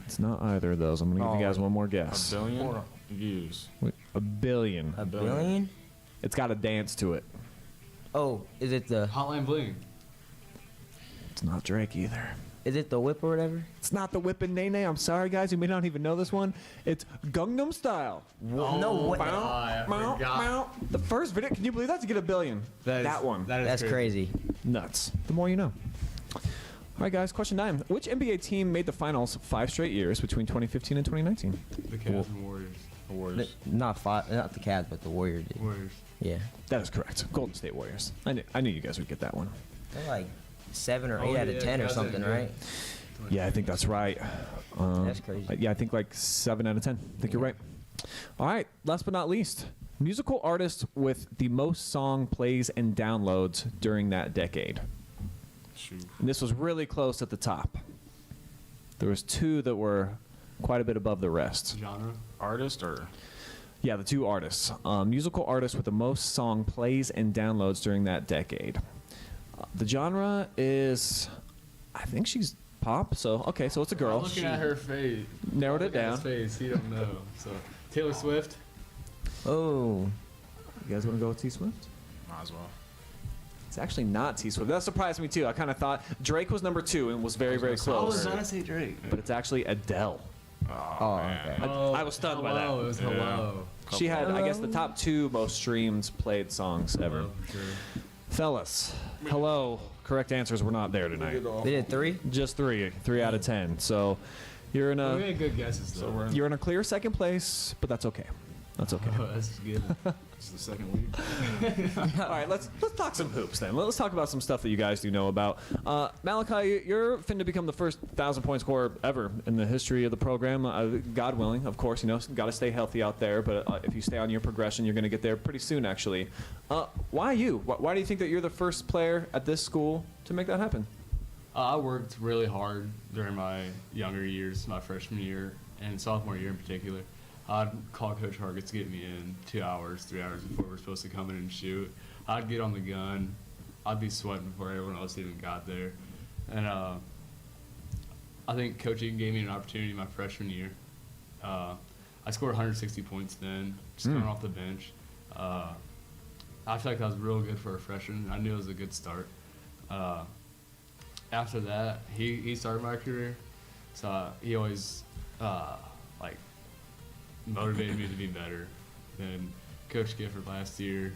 It's not either of those. I'm going to give you guys one more A guess. billion views. Wait, a billion. A billion? It's got a dance to it. Oh, is it the Hotline Bling. It's not Drake either. whip or whatever? It's not the Whippin' Nay Nay. I'm sorry, guys. You may not even know this one. It's Gangnam Style. No way. I Meow, forgot. meow. The first video. Can you believe that? To get a billion. That one. That's crazy. Nuts. The more you know. All right, guys. Question 9. Which NBA team made the finals 5 straight years between 2015 and 2019? The Cavs and Warriors. Not the Cavs, but the Warriors did. Warriors. Yeah. That is correct. Golden State Warriors. I knew you guys would get that one. They're like 7 or 8 Oh, out of yeah, 10 or Cavs something, are good. right? Yeah, I think that's right. That's crazy. Yeah, I think like 7 out of 10. I think you're right. All right, last but not least, musical artist with the most song plays and downloads during that decade. Shoot. And this was really close at the top. There was 2 that were quite a bit above the rest. Genre? Artist or Yeah, the 2 artists. Musical artists with the most song plays and downloads during that decade. The genre is, I think she's pop. So okay, so it's a girl. I'm looking at her face. Narrowed it Look at down. his face. He don't know. So Taylor Swift. Oh, You guys want to go with T Swift? might as well. It's actually not T Swift. That surprised me too. I kind of thought Drake was number 2 and was very, very I was close. gonna say Drake. But it's actually Adele. oh, man. okay. I was stunned by that. Hello, it was Yeah. hello. She had, I guess, the top 2 most streamed played songs ever. Hello, for sure. Fellas, hello. Correct answers were not there tonight. They did 3. Just 3 out of 10. So you're in We a had good guesses though. you're in a clear second place, but that's okay. That's okay. Oh, that's good. It's the second week. All right, let's talk some hoops then. Let's talk about some stuff that you guys do know about. Malachi, you're finna become the first 1,000-point scorer ever in the history of the program. God willing, of course. You know, got to stay healthy out there. But if you stay on your progression, you're gonna get there pretty soon. Actually, why you? Why do you think that you're the first player at this school to make that happen? I worked really hard during my younger years, my freshman year and sophomore year in particular. I'd call Coach Hargett to get me in 2 hours, 3 hours before we're supposed to come in and shoot. I'd get on the gun. I'd be sweating before everyone else even got there. And I think Coach Eaton gave me an opportunity my freshman year. I scored 160 points then, just coming off the bench. I feel like that was real good for a freshman. I knew it was a good start. After that, he started my career, so he always motivated me to be better. Then Coach Gifford last year,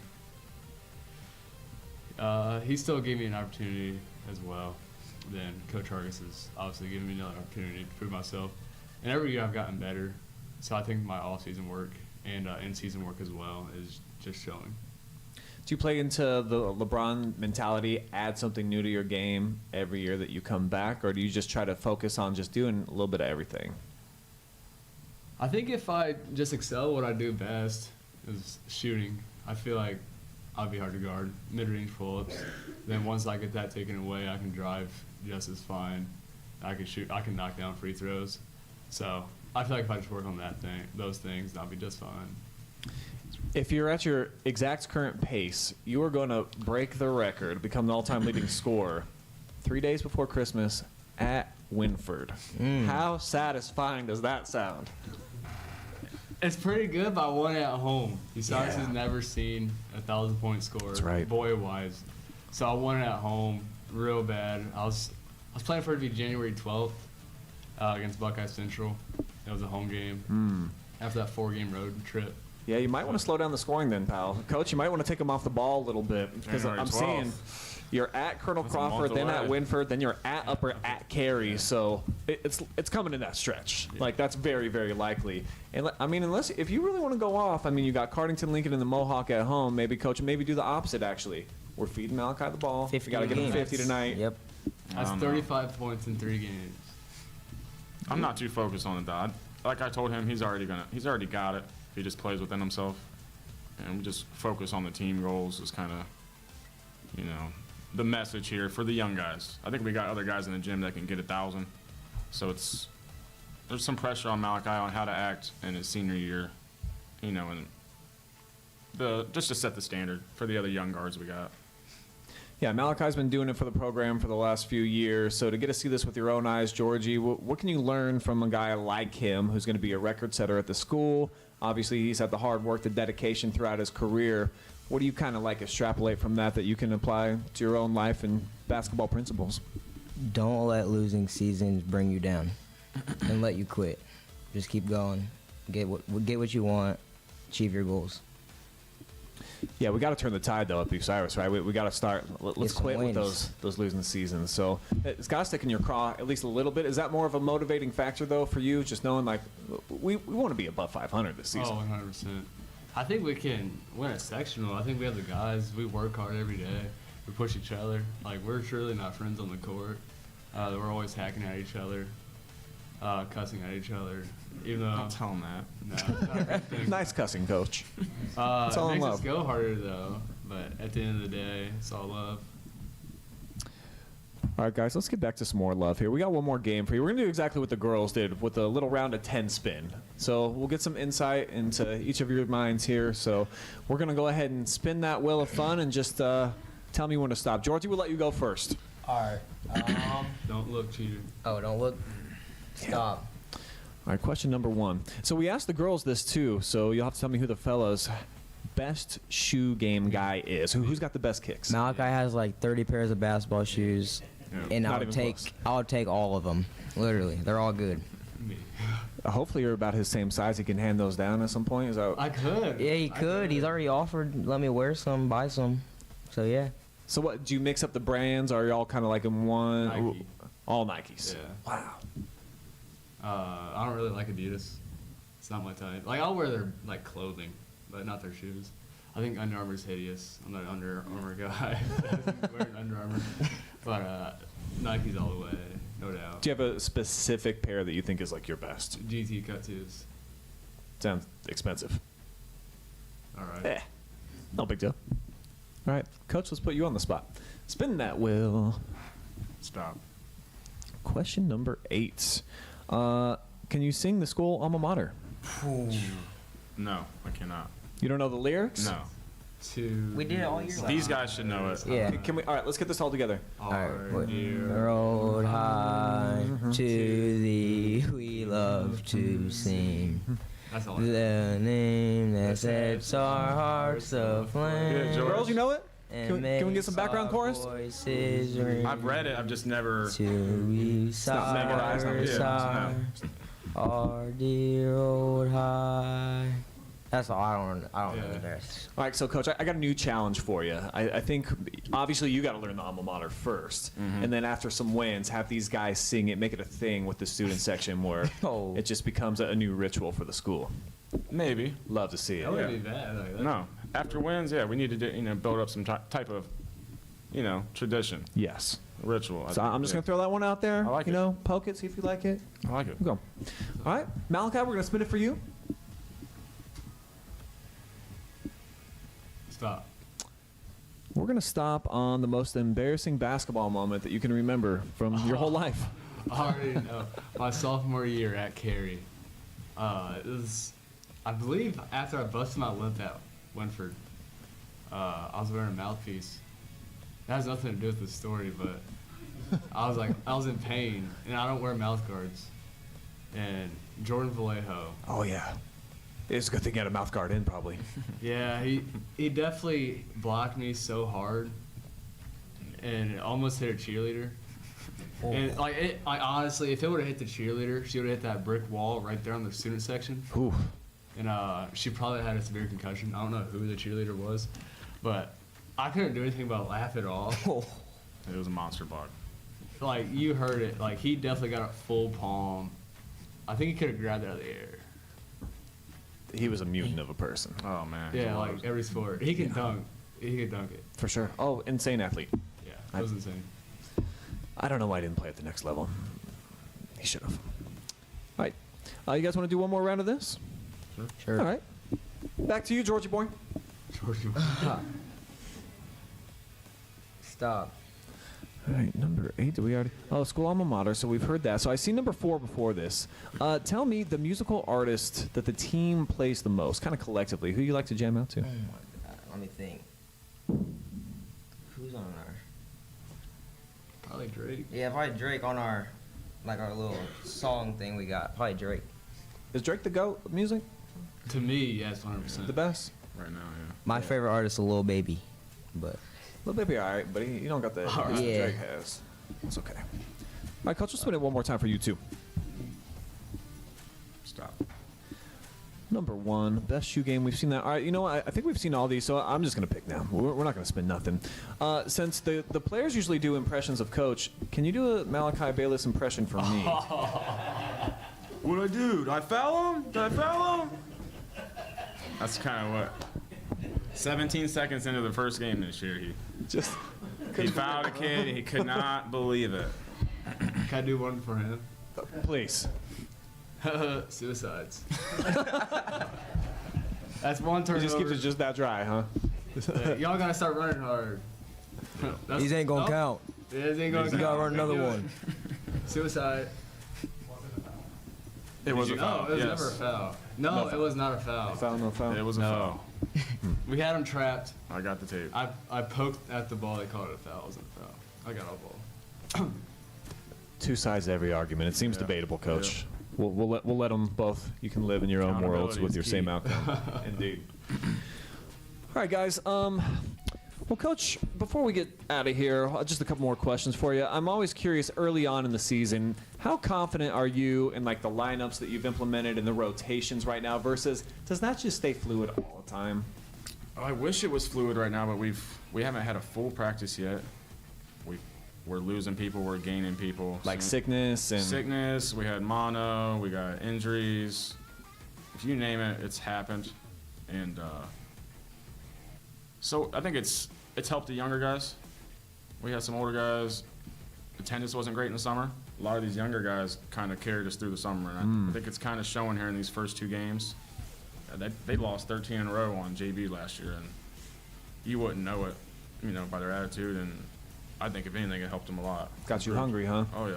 he still gave me an opportunity as well. Then Coach Hargis has obviously given me another opportunity to prove myself. And every year I've gotten better. So I think my off-season work and in-season work as well is just showing. Do you play into the LeBron mentality, add something new to your game every year that you come back, or do you just try to focus on just doing a little bit of everything? I think if I just excel what I do best is shooting, I feel like I'll be hard to guard. Mid-range pull-ups. Then once I get that taken away, I can drive just as fine. I can shoot. I can knock down free throws. So I feel like if I just work on those things, I'll be just fine. If you're at your exact current pace, you are going to break the record, become the all-time leading scorer 3 days before Christmas at Winford. How satisfying does that sound? It's pretty good, but I won it at home. Bucyrus has never seen a 1,000-point score, That's right. boy-wise. So I won it at home real bad. I was planning for it to be January 12th against Buckeye Central. It was a home game after that 4-game road trip. Yeah, you might want to slow down the scoring then, pal. Coach, you might want to take him off the ball a little bit because January I'm 12th. seeing you're at Colonel That's a month Crawford, then at away. Winford, then you're at Upper at Cary. So it's coming in that stretch. Like that's very, very likely. And I mean, unless if you really want to go off, I mean, you got Cardington, Lincoln, and the Mohawk at home. Maybe Coach, maybe do the opposite. Actually, we're feeding Malachi the ball. 50 We got to get him games. 50 tonight. Yep. That's don't know. 35 points in 3 games. I'm not too focused on it. Like I told him, he's already got it. If he just plays within himself, and we just focus on the team goals is kind of, the message here for the young guys. I think we got other guys in the gym that can get 1,000, so there's some pressure on Malachi on how to act in his senior year, and just to set the standard for the other young guards we got. Yeah, Malachi's been doing it for the program for the last few years. So to get to see this with your own eyes, Georgie, what can you learn from a guy like him who's going to be a record setter at the school? Obviously, he's had the hard work, the dedication throughout his career. What do you kind of extrapolate from that you can apply to your own life and basketball principles? Don't let losing seasons bring you down and let you quit. Just keep going. Get what you want. Achieve your goals. Yeah, we got to turn the tide though at Bucyrus, right? We got to start. Let's Get some quit with wins. those losing seasons. So it's got to stick in your craw at least a little bit. Is that more of a motivating factor though for you? Just knowing we want to be above 500 this season. Oh, 100%. I think we can win a sectional. I think we have the guys. We work hard every day. We push each other. We're truly not friends on the court. We're always hacking at each other, cussing at each other. Even though Don't tell him that. no, it's not a good thing. Nice cussing, coach. It's all in makes love. us go harder though. But at the end of the day, it's all love. All right, guys, let's get back to some more love here. We got one more game for you. We're going to do exactly what the girls did with a little round of 10 spin. So we'll get some insight into each of your minds here. So we're going to go ahead and spin that wheel of fun and just tell me when to stop. Georgie, we'll let you go first. All right. Don't look, cheater. Oh, don't look. Stop. All right, question number 1. So we asked the girls this too, so you'll have to tell me who the fellas' best shoe game guy is. Who's got the best kicks? Malachi has like 30 pairs of basketball shoes, and Not I would even take close. I would take all of them. Literally, they're all good. Me. Hopefully you're about his same size. He can hand those down at some point. Is that... I could. Yeah, he I could. He's already offered. Let me wear some, buy some. So yeah. So what, do you mix up the brands? Or are y'all kind of like in one? Nike. All Nikes. Yeah. Wow. I don't really like Adidas. It's not my type. Like I'll wear their like clothing, but not their shoes. I think Under Armour's hideous. I'm not an Under Armour guy. Wearing Under Armour, but Nike's all the way, no doubt. Do you have a specific pair that you think is like your best? GT Cut 2s. Sounds expensive. All right. Eh, no big deal. All right, Coach, let's put you on the spot. Spin that wheel. Stop. Question number 8. Can you sing the school alma mater? No, I cannot. You don't know the lyrics? No. We did it all year. These guys should know it. Yeah. Can we? All right, let's get this all together. All right. Our dear Road high to thee, we love to sing. That's all. I The name that sets our hearts aflame. Good, George. Girls, you know it? And Can we get makes some background our chorus? voices ring I've read it. I've just never. till we not memorized, not sigh, our dear old high. That's all. I don't know the rest. All right, so Coach, I got a new challenge for you. I think, obviously, you got to learn the alma mater first. And then after some wins, have these guys sing it, make it a thing with the student section where Oh. it just becomes a new ritual for the school. Maybe. Love to see it. That wouldn't be bad. Like, that. No. After wins, yeah, we need to build up some type of, tradition, Yes. ritual. So I'm just going to throw that one out there. I like you it. know, poke it, see if you like it. I like it. Go. All right, Malachi, we're going to spin it for you. Stop. We're going to stop on the most embarrassing basketball moment that you can remember from your whole life. I already know. My sophomore year at Cary. It was, I believe, after I busted my lip at Winford. I was wearing a mouthpiece. That has nothing to do with the story, but I was in pain, and I don't wear mouth guards. And Jordan Vallejo, Oh, yeah. It's a good thing you had a mouth guard in, probably. yeah, he definitely blocked me so hard, and it almost hit a cheerleader. And like honestly, if it would have hit the cheerleader, she would have hit that brick wall right there on the student section. Ooh. And she probably had a severe concussion. I don't know who the cheerleader was, but I couldn't do anything but laugh at all. It was a monster block. Like, you heard it. Like, he definitely got a full palm. I think he could have grabbed it out of the air. He was a mutant of a person. Oh man. Yeah, like every sport. He can dunk. He could dunk it. For sure. Oh, insane athlete. Yeah, it was insane. I don't know why he didn't play at the next level. He should have. All right. You guys want to do one more round of this? Sure. All right. Back to you, Georgie boy. Georgia. Stop. All right, number 8. Do we already? Oh, school alma mater. So we've heard that. So I see number 4 before this. Tell me the musical artist that the team plays the most, kind of collectively. Who you like to jam out to? Oh my God. Let me think. Who's on our? Probably Drake. Yeah, probably Drake on our little song thing we got. Probably Drake. Is Drake the GOAT of music? To me, yes, 100%. The best? Right now, yeah. My favorite artist is Lil Baby, but Lil Baby, all right, but you don't got the All hits that right. Drake has. That's okay. All right, Coach, let's spin it one more time for you, too. Stop. Number 1, best shoe game. We've seen that. All right, you know what? I think we've seen all these, so I'm just going to pick now. We're not going to spin nothing. Since the players usually do impressions of Coach, can you do a Malachi Bayless impression for me? What'd I do? Did I foul him? Did I foul him? That's kind of what. 17 seconds into the first game this year, Just he fouled a kid. He could not believe it. Can I do one for him? Please. Suicides. That's one He turnover. just keeps it just that dry, huh? Yeah, y'all gotta start running hard. These ain't gonna count. Yeah, these ain't gonna You count. gotta run another Do it. one. Suicide. It was a No, foul. it was Yes. never a foul. No, it was not a foul. Foul, no foul. It was a foul. We had him trapped. I got the tape. I poked at the ball. They called it a foul. It wasn't a foul. I got a ball. Two sides to every argument. It seems Yeah. debatable, Coach. We'll let them both. You can live in your own worlds Accountability with is your key. same outcome. Indeed. All right, guys. Well, Coach, before we get out of here, just a couple more questions for you. I'm always curious, early on in the season, how confident are you in like the lineups that you've implemented and the rotations right now versus does that just stay fluid all the time? I wish it was fluid right now, but we haven't had a full practice yet. We're losing people, we're gaining people. Like So- sickness and sickness, we had mono, we got injuries. If you name it, it's happened. And so I think it's helped the younger guys. We had some older guys. Attendance wasn't great in the summer. A lot of these younger guys kind of carried us through the summer, and I think it's kind of showing here in these first two games. They lost 13 in a row on JV last year, and you wouldn't know it, by their attitude. And I think if anything, it helped them a lot. got you hungry, huh? Oh yeah.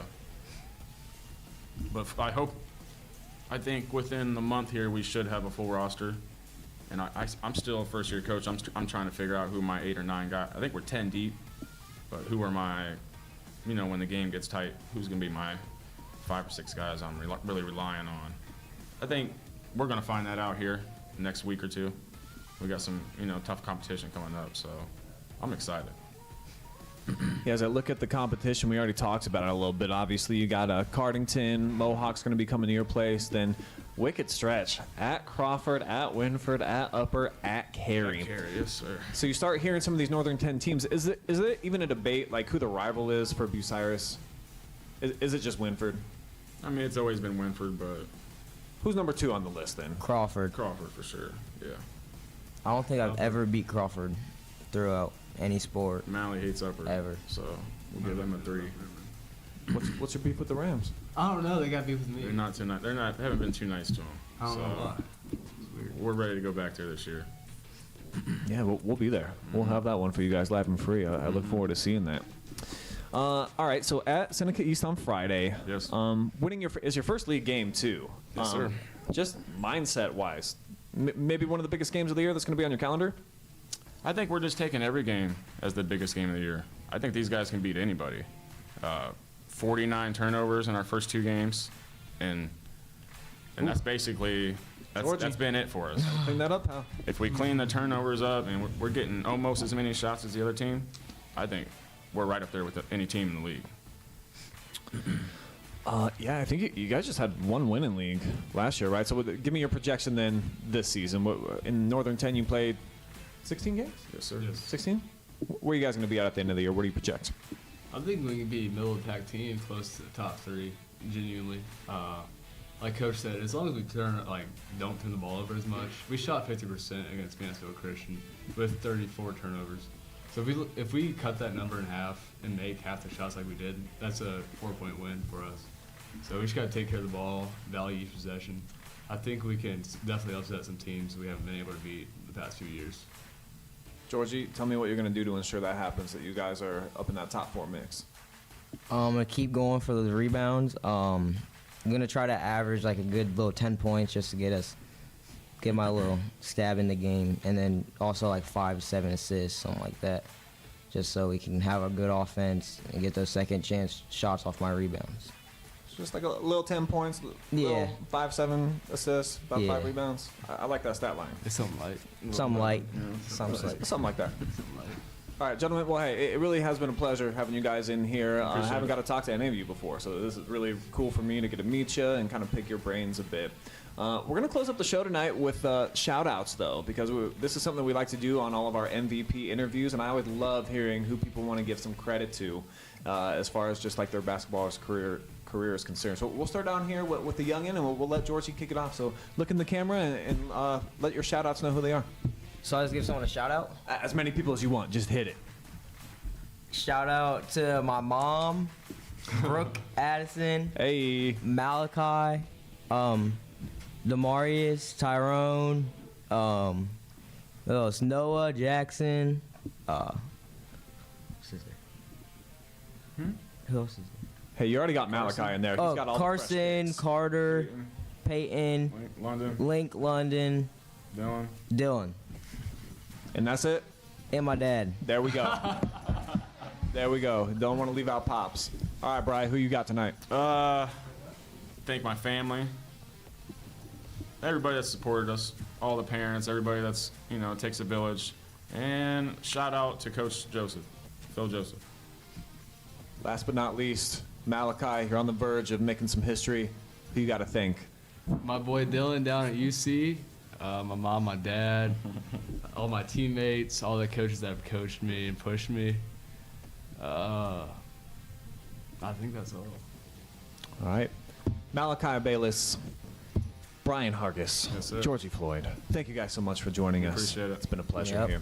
But I think within the month here we should have a full roster. And I'm still a first-year coach. I'm trying to figure out who my 8 or 9 guys. I think we're 10 deep, but who are my, when the game gets tight, who's going to be my 5 or 6 guys I'm really relying on. I think we're going to find that out here next week or two. We got some, tough competition coming up, so I'm excited. Yeah, as I look at the competition, we already talked about it a little bit. Obviously, you got Cardington, Mohawk's going to be coming to your place. Then wicked stretch at Crawford, at Winford, at Upper, at Cary. Yes, sir. So you start hearing some of these Northern 10 teams. Is it even a debate like who the rival is for Bucyrus? Is it just Winford? I mean, it's always been Winford, but Who's number 2 on the list then? Crawford. Crawford for sure. Yeah. I don't think I've ever beat Crawford throughout any sport. Malley hates Upper. Ever. So we'll give them a 3. What's your beef with the Rams? I don't know. They got beef with me. They're not too nice. They haven't been too nice to him. I don't so know why. we're ready to go back there this year. Yeah, we'll be there. We'll have that one for you guys live and free. I look forward to seeing that. All right, so at Seneca East on Friday. Yes. Winning is your first league game too. Yes, sir. Just mindset-wise, maybe one of the biggest games of the year that's going to be on your calendar. I think we're just taking every game as the biggest game of the year. I think these guys can beat anybody. 49 turnovers in our first 2 games, and that's basically that's been it for us. Clean that up, pal. If we clean the turnovers up and we're getting almost as many shots as the other team, I think we're right up there with any team in the league. Yeah, I think you guys just had one win in league last year, right? So give me your projection then this season. In Northern 10, you played 16 games? Yes, sir. 16? Where are you guys going to be at the end of the year? What do you project? I think we can be middle of the pack team, close to the top 3, genuinely. Like Coach said, as long as we don't turn the ball over as much. We shot 50% against Mansfield Christian with 34 turnovers. So if we cut that number in half and make half the shots like we did, that's a 4-point win for us. So we just got to take care of the ball, value each possession. I think we can definitely upset some teams we haven't been able to beat the past few years. Georgie, tell me what you're going to do to ensure that happens, that you guys are up in that top 4 mix. I'm going to keep going for those rebounds. I'm going to try to average like a good little 10 points just to get my little stab in the game. And then also like 5 to 7 assists, something like that. Just so we can have a good offense and get those second chance shots off my rebounds. Just like a little 10 points, Yeah. 5, 7 assists, about Yeah. 5 rebounds. I like that stat line. It's something light. Something like. Something like that. All right, gentlemen. Well, hey, it really has been a pleasure having you guys in here. I haven't got to talk to any of you before, so this is really cool for me to get to meet you and kind of pick your brains a bit. We're going to close up the show tonight with shout-outs, though, because this is something we like to do on all of our MVP interviews, and I always love hearing who people want to give some credit to as far as just like their basketball career is concerned. So we'll start down here with the youngin, and we'll let Georgie kick it off. So look in the camera and let your shout-outs know who they are. So I just give someone a shout out. As many people as you want. Just hit it. Shout out to my mom. Brooke Addison, Hey. Malachi, Demarius, Tyrone, who else? Noah, Jackson, what's his name? Who else is there? Hey, you already got Malachi in there. He's got all the fresh Carson, kids. Carter, Peyton, London, Link, London, Dylan. Dylan, And that's it. and my dad. There we go. There we go. Don't want to leave out Pops. All right, Brian, who you got tonight? Thank my family, everybody that supported us, all the parents, everybody that's, takes a village. And shout out to Coach Joseph, Phil Joseph. Last but not least, Malachi, you're on the verge of making some history. Who you got to thank? My boy Dylan down at UC, my mom, my dad, all my teammates, all the coaches that have coached me and pushed me. I think that's all. All right. Malachi Bayless, Brian Hargis, Yes, sir. Georgie Floyd. Thank you guys so much for joining us. Appreciate it. It's been a pleasure Yep. here.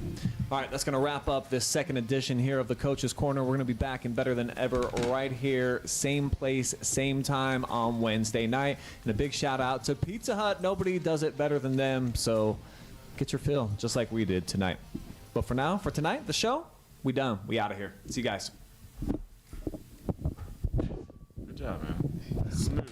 All right, that's going to wrap up this second edition here of the Coach's Corner. We're going to be back in Better Than Ever right here, same place, same time on Wednesday night. And a big shout out to Pizza Hut. Nobody does it better than them, so get your fill just like we did tonight. But for now, for tonight, the show, we done. We out of here. See you guys. Good job, man. Smooth.